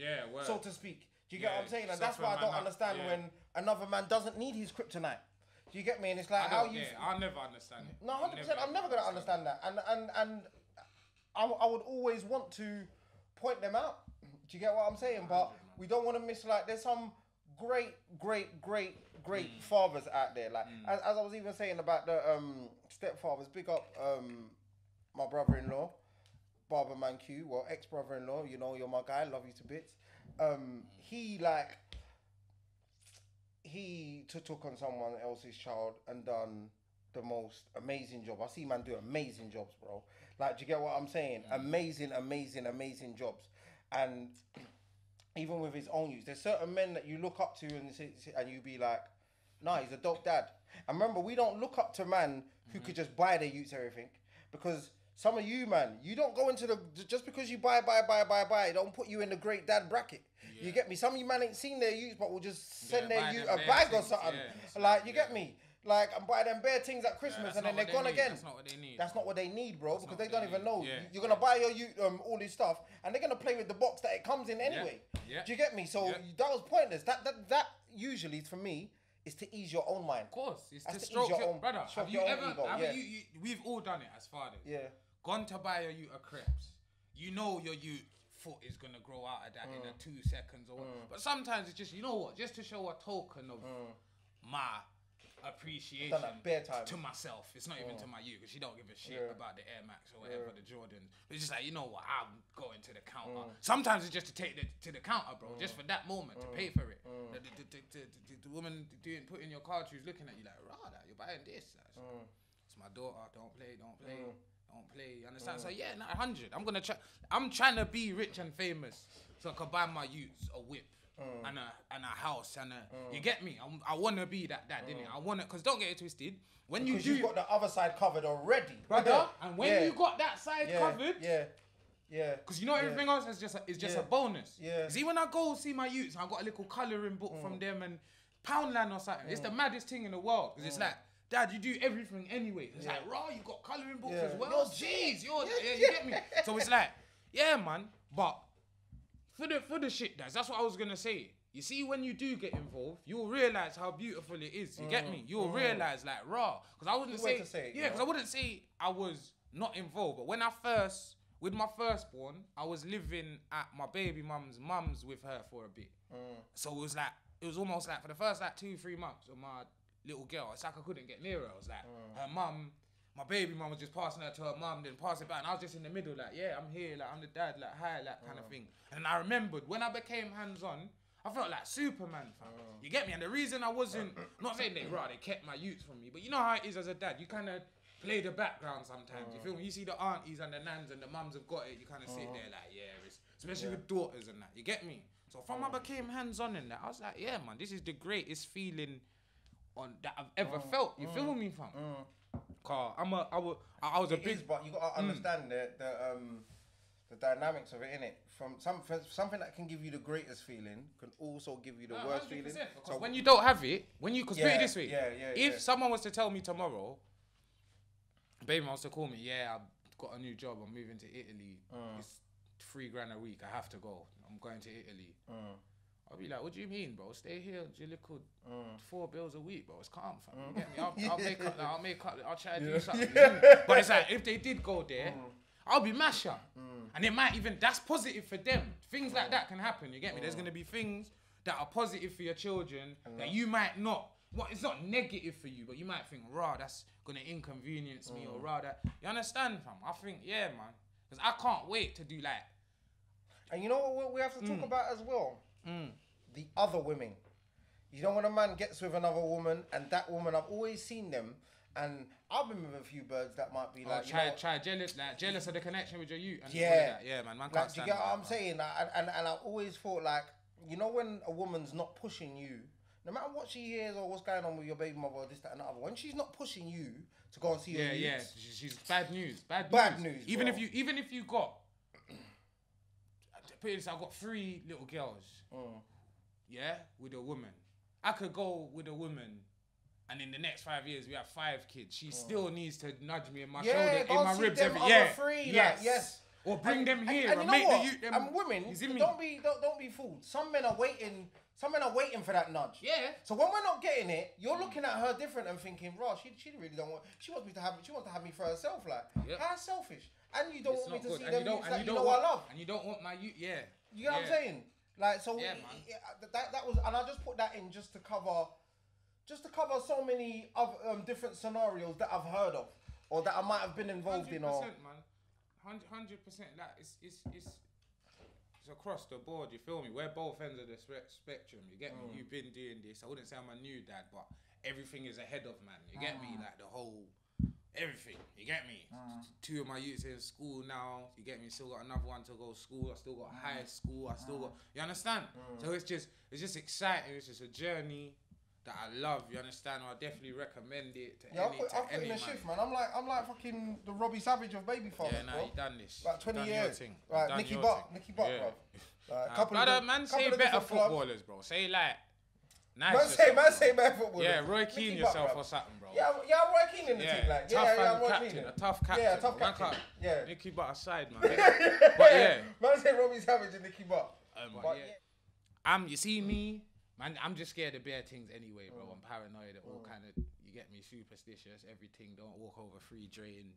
So to speak. Do you get what I'm saying? And that's why I don't understand when another man doesn't need his kryptonite. Do you get me? And it's like, how you... I'll never understand it. No, 100%. I'm never going to understand that. And I would always want to point them out. Do you get what I'm saying? But we don't want to miss, like, there's some great fathers out there. Like, as I was even saying about the stepfathers, big up my brother-in-law, Barberman Q, well, ex-brother-in-law, you know, you're my guy, love you to bits. He took on someone else's child and done the most amazing job. I see man do amazing jobs, bro. Like, do you get what I'm saying? Amazing jobs. And even with his own youth, there's certain men that you look up to and you be like, nah, he's a dope dad. And remember, we don't look up to man who could just buy their youths everything, because some of you, man, you don't go into just because you buy, it don't put you in the great dad bracket. You get me? Some of you, man, ain't seen their youth, but will just send their youth a bag or something. Like, you get me? Like, and buy them bare things at Christmas and then they're gone again. That's not what they need. That's not what they need, bro, because they don't even know. You're going to buy your youth all this stuff and they're going to play with the box that it comes in anyway. Do you get me? So that was pointless. That usually, for me, is to ease your own mind. Of course. It's to stroke your own brother. Have you ever, we've all done it as fathers. Gone to buy your youth a crepes. You know your youth foot is going to grow out of that in 2 seconds or what. But sometimes it's just, you know what, just to show a token of my appreciation to myself. It's not even to my youth, because she don't give a shit about the Air Max or whatever, the Jordans. But it's just like, you know what, I'm going to the counter. Sometimes it's just to take to the counter, bro, just for that moment, to pay for it. The woman putting your card, she's looking at you like, rah, you're buying this. It's my daughter, don't play. You understand? So yeah, 100. I'm trying to be rich and famous so I can buy my youths a whip. And a house and you get me? I want to be that dad, innit? I want to, because don't get it twisted. When you do, you've got the other side covered already, brother. And when you got that side covered, because you know everything else is just a bonus. See, when I go see my youths, I got a little colouring book from them and Poundland or something. It's the maddest thing in the world, because it's like, Dad, you do everything anyway. It's like, raw, you got colouring books as well. Jeez, you get me? So it's like, yeah, man, but for the shit that's what I was gonna say. You see, when you do get involved, you'll realize how beautiful it is. You get me? You'll realize like raw. Because I wouldn't say, because I wouldn't say I was not involved. But when with my firstborn, I was living at my baby mum's with her for a bit. So it was almost like for the first like 2-3 months of my little girl, it's like I couldn't get near her. I was like, her mum, my baby mum was just passing her to her mum, then pass it back, and I was just in the middle, like, yeah, I'm here, like, I'm the dad, like, hi, like, kind of thing. And I remembered when I became hands-on, I felt like Superman, fam. You get me? And the reason I wasn't, not saying they kept my youths from me, but you know how it is as a dad. You kind of play the background sometimes. You feel me? You see the aunties and the nans and the mums have got it. You kind of sit there like, yeah, especially with daughters and that. You get me? So from I became hands-on in that, I was like, yeah, man, this is the greatest feeling that I've ever felt. You feel me, fam? Car, I was a big. But you gotta understand the dynamics of it, innit? From something that can give you the greatest feeling can also give you the worst feeling. So when you don't have it, put it this way, if someone was to tell me tomorrow, baby wants to call me, yeah, I've got a new job, I'm moving to Italy, it's $3,000 a week, I have to go, I'm going to Italy. I'll be like, what do you mean, bro? Stay here, your little 4 bills a week, bro. It's calm, fam. You get me? I'll try to do something. But it's like, if they did go there, I'll be mash up. And it might even, that's positive for them. Things like that can happen, you get me? There's going to be things that are positive for your children that you might not, it's not negative for you, but you might think, rah, that's going to inconvenience me, or rah, that. You understand, fam? I think, yeah, man. Because I can't wait to do like. And you know what we have to talk about as well? The other women. You know when a man gets with another woman, and that woman, I've always seen them, and I've been with a few birds that might be like, jealous of the connection with your youth. And yeah, man can't like, stand. Do you get what I'm man. saying? And I've always thought like, you know, when a woman's not pushing you, no matter what she hears or what's going on with your baby mother or this, that, and the other, when she's not pushing you to go and see your youths, she's bad news. Bad news. Even if you got, put it this, I've got 3 little girls. Yeah, with a woman. I could go with a woman, and in the next 5 years we have 5 kids. She still needs to nudge me in my shoulder, in my ribs every yes. Or bring them here and make the youth. And women, don't be fooled. Some men are waiting. Some men are waiting for that nudge. Yeah. So when we're not getting it, you're looking at her different and thinking, "Raw, she really don't want. She wants me to have. She wants to have me for herself. Like, how selfish. And you don't want me to see them youths that you know I love. And you don't want my youth. Yeah. You know what I'm saying? Like, so man. That was, and I just put that in just to cover so many other different scenarios that I've heard of or that I might have been involved in. Or 100%, man, 100%. Like it's across the board. You feel me? We're both ends of the spectrum. You get me? You've been doing this. I wouldn't say I'm a new dad, but everything is ahead of man. You get me? Like the whole. Everything, you get me? 2 of my youths in school now, you get me? Still got another one to go to school, I still got high school, I still got, you understand? So it's just exciting, it's just a journey that I love, you understand? I definitely recommend it to any man. I've put in a shift, man. I'm like fucking the Robbie Savage of baby fathers, bro. You done this. Like 20 years. Like Nicky Butt, bro. Man, say better footballers, bro. Say like, nice. Man say better footballers. Yeah, Roy Keane yourself or something, bro. Yeah, I'm Roy Keane in the team. Like, I'm Roy Keane. A tough captain. Yeah, a tough captain. Yeah. Nicky Butt aside, man. But yeah. Man say Robbie Savage and Nicky Butt. But yeah. You see me, man, I'm just scared of bare things anyway, bro. I'm paranoid, all kind of, you get me, superstitious, everything. Don't walk over free drain,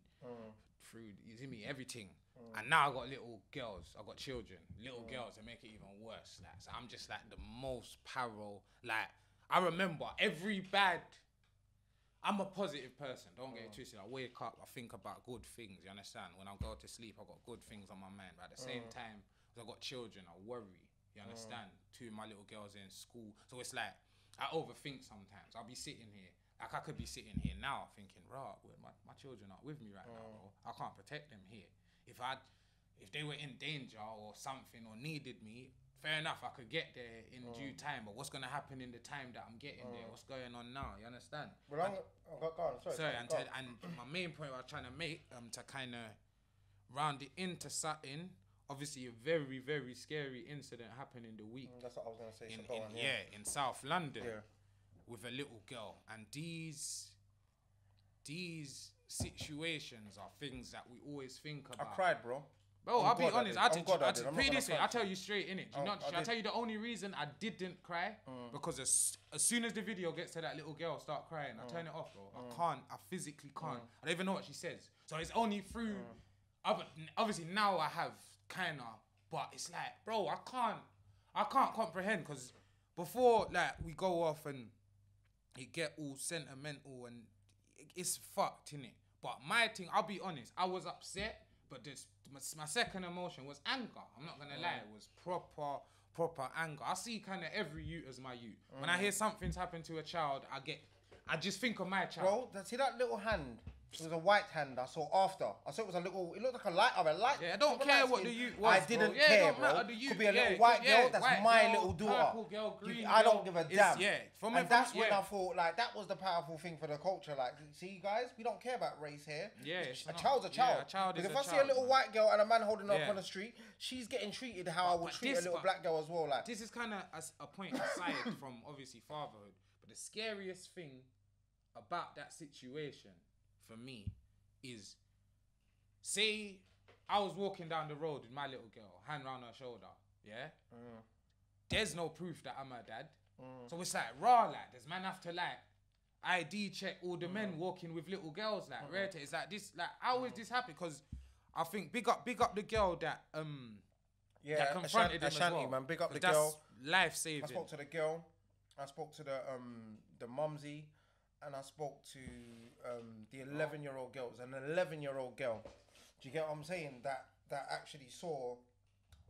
through, you see me, everything. And now I got little girls, I got children, little girls that make it even worse. Like, so I'm just like the most paro. Like, I remember I'm a positive person, don't get it twisted. I wake up, I think about good things, you understand? When I go to sleep, I got good things on my mind. But at the same time, because I got children, I worry, you understand? 2 of my little girls in school. So it's like, I overthink sometimes. I'll be sitting here, like I could be sitting here now thinking, right, my children aren't with me right now, bro. I can't protect them here. If they were in danger or something or needed me, fair enough, I could get there in due time, but what's going to happen in the time that I'm getting there? What's going on now? You understand? Well, go on. Sorry. And my main point I was trying to make, to kind of round it into something, obviously a very, very scary incident happened in the week. That's what I was going to say. In South London with a little girl. And these situations are things that we always think about. I cried, bro. Bro, I'll be honest. I tell you this way. I tell you. you straight in it. Do you not? I tell you the only reason I didn't cry because as soon as the video gets to that little girl start crying, I turn it off, bro. I can't. I physically can't. I don't even know what she says. So it's only through. Obviously now I have kinda, but it's like, bro, I can't comprehend because before like we go off and it get all sentimental and it's fucked, innit? But my thing, I'll be honest, I was upset. But my second emotion was anger. I'm not gonna lie, it was proper anger. I see kind of every youth as my youth. When I hear something's happened to a child, I just think of my child. Bro, see that little hand? It was a white hand I saw after. I saw it was a little, it looked like a light of a light. Yeah, I don't care what the youth was. I didn't care, bro. Could be a little white girl, that's my little daughter. Purple girl, green I don't give a damn. And that's when I thought, like, that was the powerful thing for the culture. Like, see, guys, we don't care about race here. Yeah, a child's a child. Yeah, a child is because a if I see a little white girl and a man holding her up on the street, she's getting treated how I would treat a little black girl as well. Like, this is kind of a point aside from obviously fatherhood, but the scariest thing about that situation for me is, say I was walking down the road with my little girl, hand round her shoulder, yeah? There's no proof that I'm her dad. So it's like, raw, like, does man have to, like, ID check all the men walking with little girls, like, rare. It's like this, like, how is this happen? Because I think big up the girl that, that confronted him as well. Man, big up the girl. Life saving. I spoke to the girl, I spoke to the mumsy, and I spoke to the 11-year-old girl. It was an 11-year-old girl. Do you get what I'm saying? That actually saw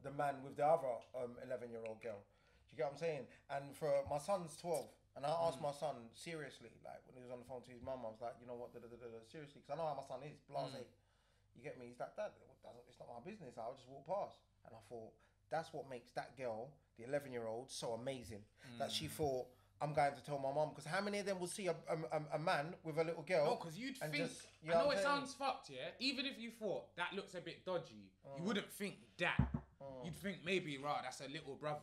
the man with the other 11-year-old girl. Do you get what I'm saying? And for my son's 12, and I asked my son seriously, like when he was on the phone to his mum, I was like, you know what, seriously, because I know how my son is, blasé. You get me? He's like, Dad, it's not my business. I'll just walk past. And I thought, that's what makes that girl, the 11-year-old, so amazing. That she thought, I'm going to tell my mum, because how many of them will see a man with a little girl? No, because you'd think, I know it sounds fucked, yeah? Even if you thought that looks a bit dodgy, you wouldn't think that. You'd think maybe, right, that's a little brother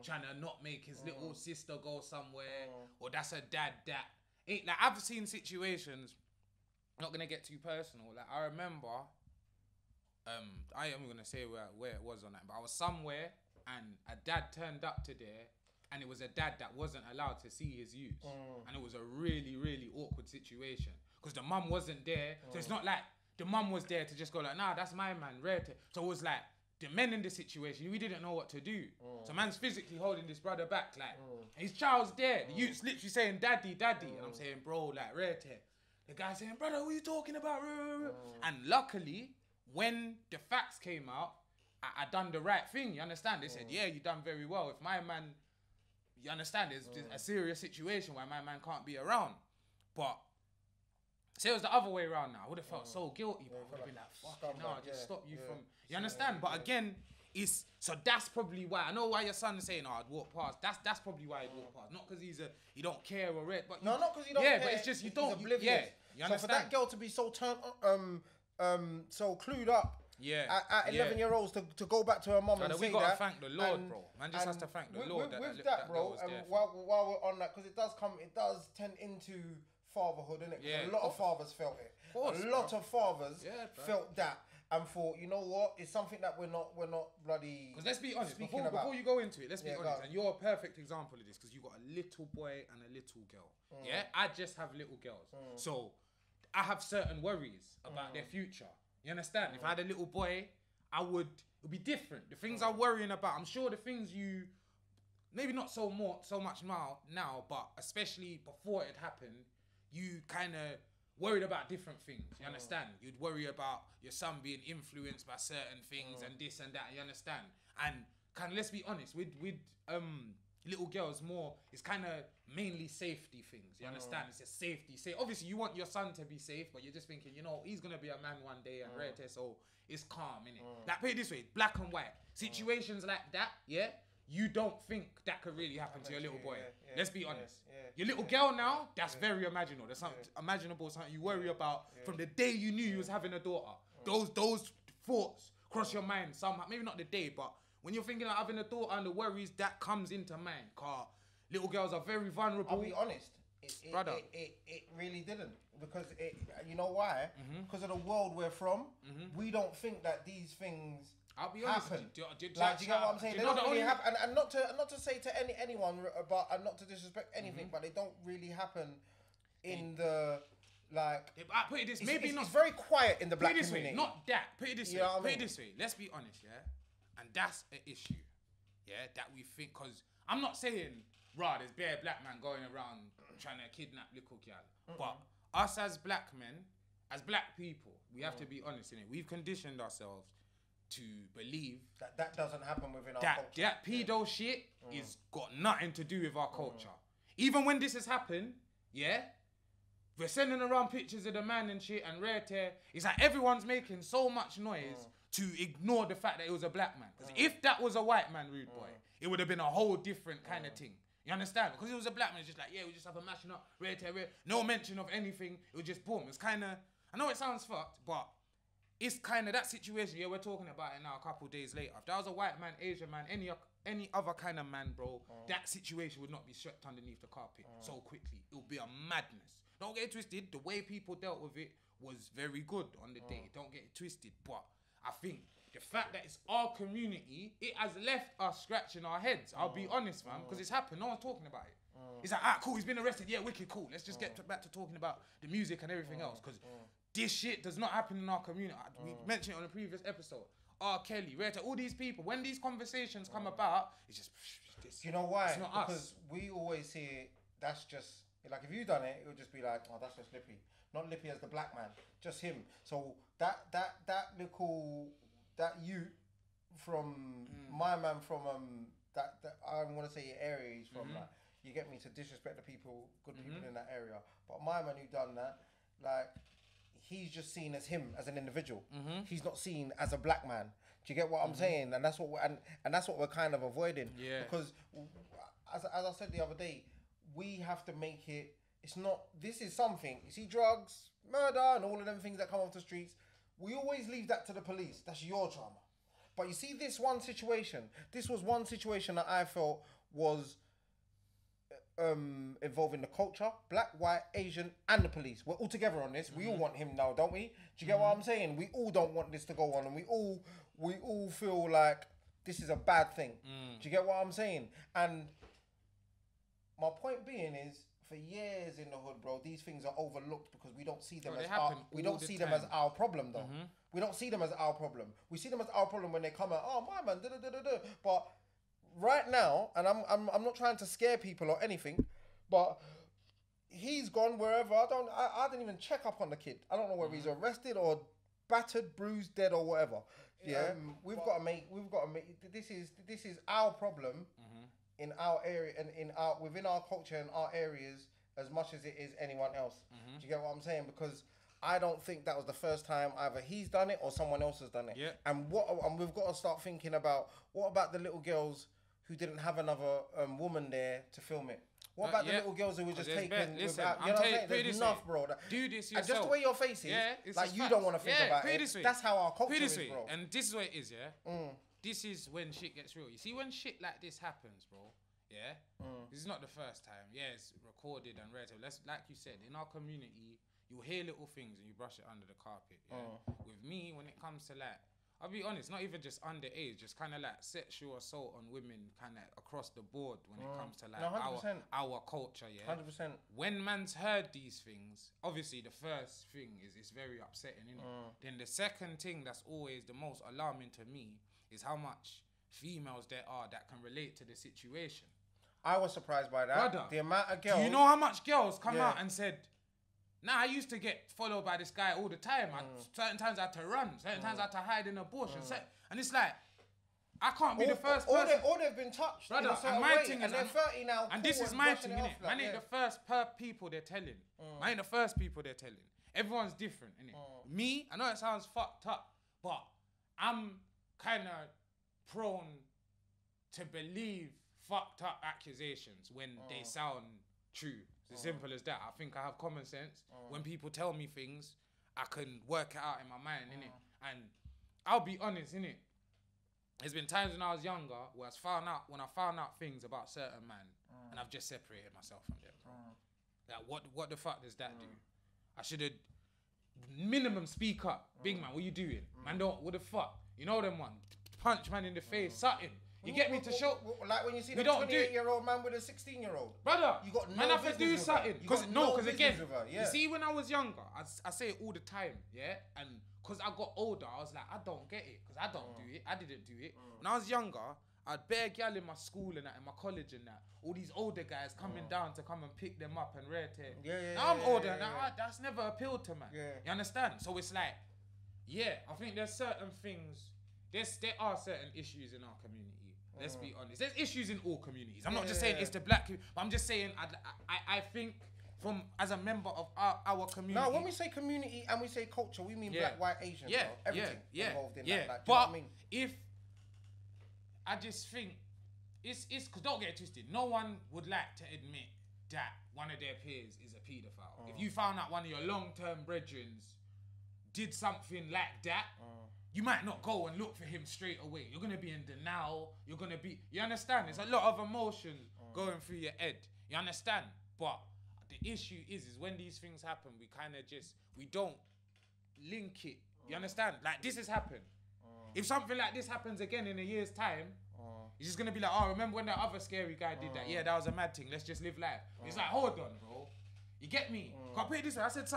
trying to not make his little sister go somewhere, or that's a dad that ain't, like, I've seen situations, not going to get too personal, like, I remember, I am going to say where it was on that, but I was somewhere, and a dad turned up to there, and it was a dad that wasn't allowed to see his youth. And it was a really, really awkward situation. Because the mum wasn't there. So it's not like the mum was there to just go like, nah, that's my man, rare. So it was like, the men in the situation, we didn't know what to do. So man's physically holding this brother back, like, and his child's there. The youth's literally saying, daddy, daddy. And I'm saying, bro, like, rare. The guy's saying, brother, what are you talking about? And luckily, when the facts came out, I done the right thing, you understand? They said, yeah, you done very well. If my man... You understand? There's a serious situation where my man can't be around. But say it was the other way around now, I would have felt so guilty. But I would have been like, fucking no, just stop you from... You understand? But again, it's... So that's probably why... I know why your son's saying, oh, I'd walk past. That's probably why he'd walk past. Not because he don't care or it, but... No, not because he don't care. Yeah, but it's just you don't... He's oblivious. You understand? So for that girl to be so so clued up... At 11-year-olds to go back to her mum and say that. We gotta thank the Lord, bro. Man just has to thank the Lord. With that, bro, and while we're on that, because it does tend into fatherhood, innit? Yeah, a lot of fathers felt it. A lot of fathers felt that and thought, you know what? It's something that we're not bloody. Because let's be honest. Before you go into it, let's be honest. And you're a perfect example of this because you got a little boy and a little girl. Yeah, I just have little girls, so I have certain worries about their future. You understand? If I had a little boy, it would be different. The things I'm worrying about, I'm sure the things you, maybe not so much now, but especially before it happened, you kind of worried about different things. You understand? You'd worry about your son being influenced by certain things and this and that. You understand? And let's be honest, with little girls more, it's kind of mainly safety things. You understand? It's a safety. Obviously, you want your son to be safe, but you're just thinking, you know, he's gonna be a man one day and rare, so it's calm, innit? Like, put it this way, black and white situations like that. Yeah, you don't think that could really happen to your little boy. Let's be honest. Your little girl now, that's very imaginable. There's something imaginable, something you worry about from the day you knew you was having a daughter. Those thoughts cross your mind somehow. Maybe not the day, but when you're thinking of having a daughter and the worries that comes into mind, car little girls are very vulnerable. I'll be honest. Brother. It really didn't, because you know why? Because of the world we're from, we don't think that these things I'll be honest. happen. Do you Like, do you get what I'm saying? do They you know don't the really only- happen, and not to say to anyone, but and not to disrespect anything, but they don't really happen in the like. I put it this, maybe not. It's very quiet in the black Put it this community. way, not that. Put it this You way. know what I Put it mean? this way. Let's be honest, yeah. And that's an issue, yeah. That we think, cause I'm not saying, rah, there's bare black man going around trying to kidnap little gal, but us as black men, as black people, we have to be honest in it. We've conditioned ourselves to believe that doesn't happen within our that culture. that pedo shit is got nothing to do with our culture. Even when this has happened, yeah, we're sending around pictures of the man and shit and rare tear. It's like everyone's making so much noise to ignore the fact that it was a black man. Because if that was a white man, rude boy, it would have been a whole different kind of thing. You understand? Because it was a black man, it's just like, yeah, we just have a mashing up, rare tear, rare. No mention of anything. It was just boom. It's kind of, I know it sounds fucked, but it's kind of that situation. Yeah, we're talking about it now a couple days later. If that was a white man, Asian man, any other kind of man, bro, that situation would not be swept underneath the carpet so quickly. It would be a madness. Don't get it twisted. The way people dealt with it was very good on the day. Don't get it twisted. But I think the fact that it's our community, it has left us scratching our heads. I'll be honest, man, because it's happened. No one's talking about it. It's like, cool, he's been arrested. Yeah, wicked, cool. Let's just get back to talking about the music and everything else, because this shit does not happen in our community. We mentioned it on a previous episode. R. Kelly, Rita, all these people. When these conversations come about, it's just this. Do you know why? It's not Because us. we always see it, that's just, like, if you done it, it would just be like, oh, that's just Lippy. Not Lippy as the black man, just him. So that youth from my man from that I want to say area he's from, like, you get me, to disrespect the people, good people in that area. But my man who done that, like, he's just seen as him as an individual. He's not seen as a black man. Do you get what I'm saying? And that's what and that's what we're kind of avoiding. Yeah. Because as I said the other day, we have to make it. It's not. This is something. You see, drugs, murder, and all of them things that come off the streets. We always leave that to the police. That's your drama. But you see, this one situation. This was one situation that I felt was involving the culture, black, white, Asian, and the police. We're all together on this. We all want him now, don't we? Do you get what I'm saying? We all don't want this to go on, and we all feel like this is a bad thing. Do you get what I'm saying? And my point being is, for years in the hood, bro, these things are overlooked because we don't see them as our problem, though. We don't see them as our problem. We see them as our problem when they come out. Oh, my man, But right now, and I'm not trying to scare people or anything, but he's gone wherever. I didn't even check up on the kid. I don't know whether he's arrested or battered, bruised, dead, or whatever. Yeah, we've got to make. This is our problem in our area and within our culture and our areas as much as it is anyone else. Do you get what I'm saying? Because I don't think that was the first time either he's done it or someone else has done it. Yeah. And we've got to start thinking about, what about the little girls who didn't have another woman there to film it? What about the little girls who were just taken without, you know what I'm saying? There's enough, bro. Do this yourself. And just the way your face is, like, you don't want to think about it. That's how our culture is, bro. And this is what it is, yeah? This is when shit gets real. You see, when shit like this happens, bro, yeah? This is not the first time. Yeah, it's recorded and read. Like you said, in our community, you hear little things and you brush it under the carpet, yeah? With me, when it comes to, like, I'll be honest, not even just underage, just kind of like sexual assault on women kind of across the board when it comes to, like, our culture, yeah? 100%. When man's heard these things, obviously the first thing is it's very upsetting, innit? Then the second thing that's always the most alarming to me is how much females there are that can relate to the situation. I was surprised by that. Brother, the amount of girls... do you know how much girls come out and said, nah, I used to get followed by this guy all the time. Certain times I had to run. Certain times I had to hide in a bush. And it's like, I can't be the first person. Or they've been touched. Brother, and my thing is, they're 30 now. And this is my thing, innit? Man ain't the first people they're telling. Man ain't the first people they're telling. Everyone's different, innit? Me, I know it sounds fucked up, but I'm kind of prone to believe fucked up accusations when they sound true. It's as simple as that. I think I have common sense. When people tell me things, I can work it out in my mind, innit? And I'll be honest, innit? There's been times when I was younger when I found out things about certain men, and I've just separated myself from them. Like, what the fuck does that do? I should have minimum speak up. Big man, what you doing? Man, don't. What the fuck? You know them one. Punch man in the face, something. You get me to show. Like when you see the 28-year-old man with a 16-year-old. Brother, you got no man, I have to do something. Because again, yeah. you see, when I was younger, I say it all the time, yeah? And because I got older, I was like, I don't get it. Because I don't do it. I didn't do it. When I was younger, I'd bear gal in my school and that, in my college and that. All these older guys coming down to come and pick them up and rare tear. Now I'm older, that's never appealed to man. You understand? So it's like, yeah, I think there's certain things, there are certain issues in our community. Let's be honest. There's issues in all communities. I'm not just saying it's the black community, but I'm just saying I think from as a member of our community. No, when we say community and we say culture, we mean black, white, Asian. Yeah, everything involved in that. Like, but if I just think it's because don't get it twisted. No one would like to admit that one of their peers is a paedophile. If you found out one of your long-term brethren did something like that, you might not go and look for him straight away. You're gonna be in denial. You're gonna be. You understand? There's a lot of emotion going through your head. You understand? But the issue is when these things happen, we kind of we don't link it. You understand? Like this has happened. If something like this happens again in a year's time, it's just gonna be like, oh, remember when that other scary guy did that? Yeah, that was a mad thing. Let's just live life. It's like, hold on, bro. You get me? Can't put it this way. I said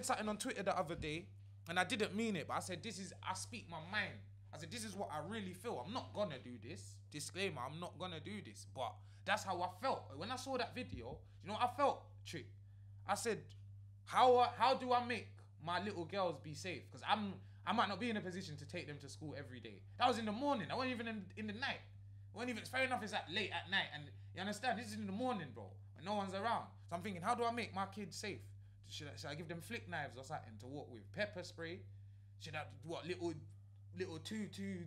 something on Twitter the other day, and I didn't mean it, but I said I speak my mind. I said this is what I really feel. I'm not gonna do this. Disclaimer: I'm not gonna do this. But that's how I felt when I saw that video. You know what I felt, Trick? I said, how do I make my little girls be safe? Because I might not be in a position to take them to school every day. That was in the morning. I wasn't even in the night. It's fair enough. It's like late at night, and you understand. This is in the morning, bro, when no one's around. So I'm thinking, how do I make my kids safe? Should I give them flick knives or something to walk with? Pepper spray? Should I little two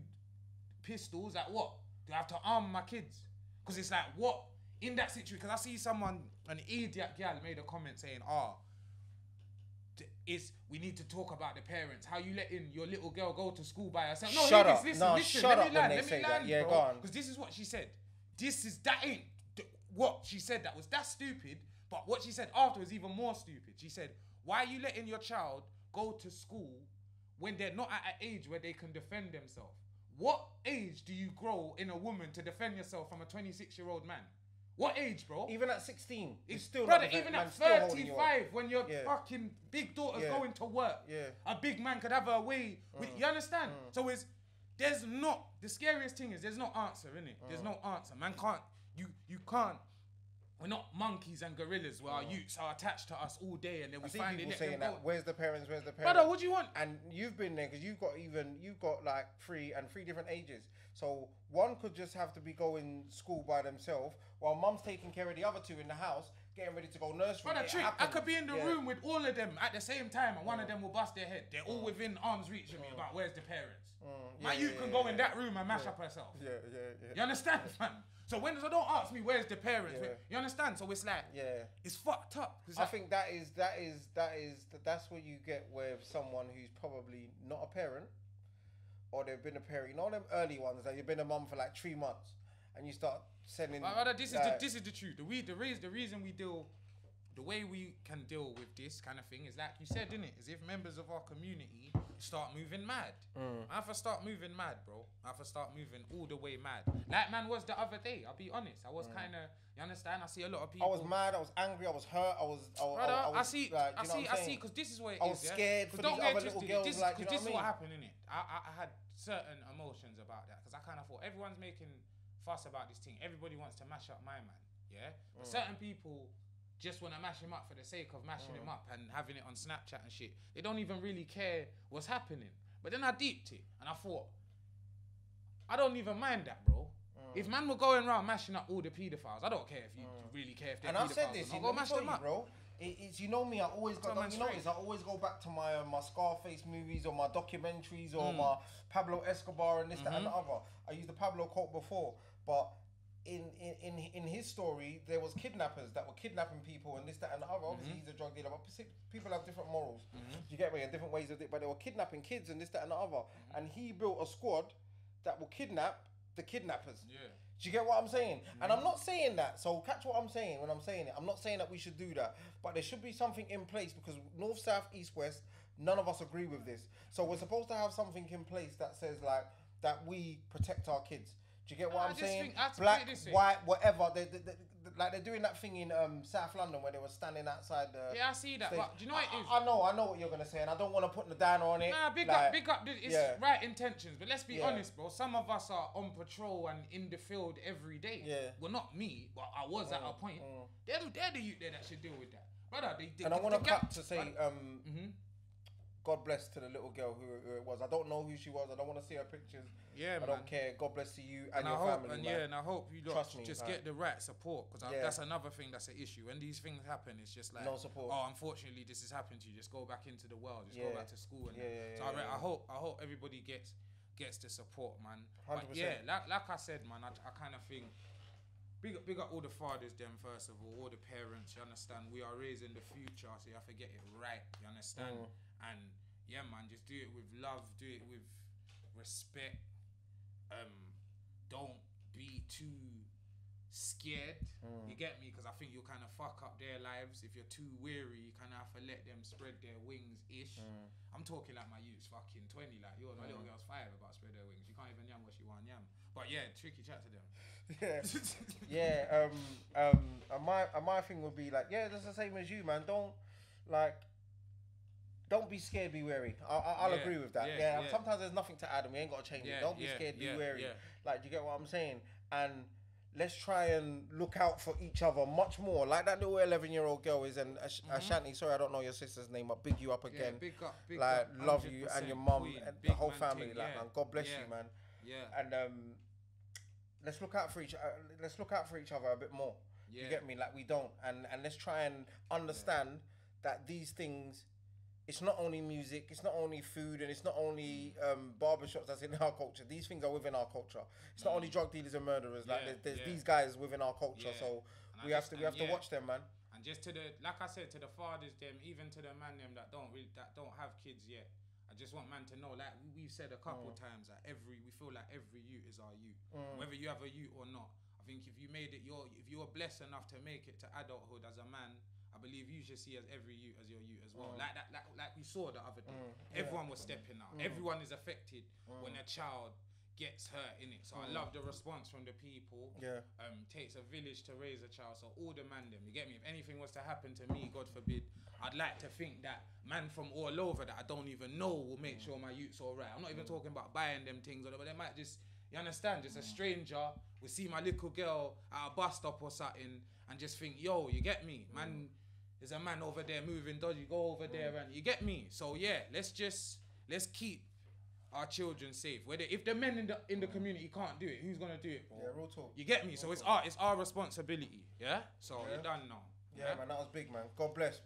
pistols? Like what? Do I have to arm my kids? Because it's like what in that situation? Because I see an idiot gal made a comment saying, we need to talk about the parents. How you letting your little girl go to school by herself? No, shut up. Listen. Shut up when they say that. Yeah, go on. Because this is what she said. That ain't what she said. That's stupid. But what she said after was even more stupid. She said, why are you letting your child go to school when they're not at an age where they can defend themselves? What age do you grow in a woman to defend yourself from a 26-year-old man? What age, bro? Even at 16. It's still brother, even at 35, when your fucking big daughter's going to work, a big man could have her way. You understand? So the scariest thing is there's no answer, innit? There's no answer. Man can't, you can't. We're not monkeys and gorillas where our youths are attached to us all day and then we find it. Saying that, where's the parents? Brother, what do you want? And you've been there because you've got like three different ages. So one could just have to be going school by themselves while mum's taking care of the other two in the house, getting ready to go nursery. Brother, I could be in the room with all of them at the same time and one of them will bust their head. They're all within arm's reach of me about where's the parents. My youth can go in that room and mash up herself. You understand, fam? So don't ask me where's the parents. You understand? So it's like it's fucked up. I think that's what you get with someone who's probably not a parent, or they've been a parent. You know them early ones that you've been a mum for like 3 months, and you start sending. This is the truth. The reason we deal. The way we can deal with this kind of thing is like you said, innit? Is if members of our community start moving mad. I have to start moving mad, bro. I have to start moving all the way mad. Like man was the other day. I'll be honest. I was kind of, you understand? I see a lot of people. I was mad. I was angry. I was hurt. I see. Because this is what it is. I was scared for these other little girls. Because this is what happened, innit? I had certain emotions about that because I kind of thought everyone's making fuss about this thing. Everybody wants to mash up my man. Yeah. But certain people just want to mash him up for the sake of mashing him up and having it on Snapchat and shit. They don't even really care what's happening. But then I deeped it and I thought, I don't even mind that, bro. If man were going around mashing up all the paedophiles, I don't care if you really care if they're paedophiles. And I've said this, go mash them up, bro. It's you know me. I always go back to my Scarface movies or my documentaries or my Pablo Escobar and this, that, and the other. I used the Pablo quote before, but in his story, there was kidnappers that were kidnapping people and this, that, and the other. Obviously, he's a drug dealer, but people have different morals. You get me? And different ways of it. But they were kidnapping kids and this, that, and the other. And he built a squad that will kidnap the kidnappers. Yeah. Do you get what I'm saying? And I'm not saying that. So catch what I'm saying when I'm saying it. I'm not saying that we should do that, but there should be something in place because north, south, east, west. None of us agree with this. So we're supposed to have something in place that says like that we protect our kids. Do you get what I'm saying? Black, white, whatever. Like they're doing that thing in South London where they were standing outside the. Yeah, I see that. But do you know what it is? I know what you're gonna say, and I don't want to put the down on it. Nah, big up. It's right intentions, but let's be honest, bro. Some of us are on patrol and in the field every day. Yeah. Well, not me, but I was at a point. They're the youth there that should deal with that, brother. And I want to cut to say, God bless to the little girl who it was. I don't know who she was. I don't want to see her pictures. Yeah, I don't care. God bless to you and your family, man. And I hope you just get the right support because that's another thing that's an issue. When these things happen, it's just like no support. Oh, unfortunately, this has happened to you. Just go back into the world. Just go back to school. So I hope everybody gets the support, man. 100%. But yeah, like I said, man, I kind of think. Big up all the fathers, them first of all the parents. You understand? We are raising the future, so you have to get it right. You understand? And yeah, man, just do it with love, do it with respect. Don't be too scared. You get me? Because I think you'll kind of fuck up their lives. If you're too weary, you kind of have to let them spread their wings ish. I'm talking like my youth's fucking 20, like yours. My little girl's 5 about spread their wings. She can't even yam what she want yam. But yeah, tricky chat to them. And my thing would be like, that's the same as you, man. Don't be scared, be wary. I'll agree with that. Sometimes there's nothing to add and we ain't got to change it. Don't be scared, be wary. Like, do you get what I'm saying? And let's try and look out for each other much more. Like that little 11-year-old girl is, and Ashanti, sorry, I don't know your sister's name, but big you up again. Big up. Like, love you and your mum and the whole family. Thing, like, man, God bless you, man. Yeah. And let's look out for each other a bit more. You get me? Like we don't. And let's try and understand that these things, it's not only music, it's not only food, and it's not only barbershops that's in our culture. These things are within our culture. It's not only drug dealers and murderers. Like there's these guys within our culture. So we have to watch them, man. And just to the, like I said, to the fathers, them, even to the man them that don't have kids yet. I just want man to know, like we've said a couple times, that we feel like every youth is our youth, whether you have a youth or not. I think if you were blessed enough to make it to adulthood as a man, I believe you should see as every youth as your youth as well. Like that, like we saw the other day. Everyone was stepping out. Everyone is affected when a child gets hurt in it. So I love the response from the people. Takes a village to raise a child. So all the man them, you get me? If anything was to happen to me, God forbid, I'd like to think that man from all over that I don't even know will make sure my youth's all right. I'm not even talking about buying them things, or but they might just, you understand, just a stranger will see my little girl at a bus stop or something and just think, yo, you get me? Man, there's a man over there moving dodgy, go over there, and you get me? So yeah, let's keep our children safe. Whether if the men in the community can't do it, who's gonna do it? Yeah, real talk. You get me? So it's our responsibility. Yeah. So you're done now. Yeah, man, that was big, man. God bless.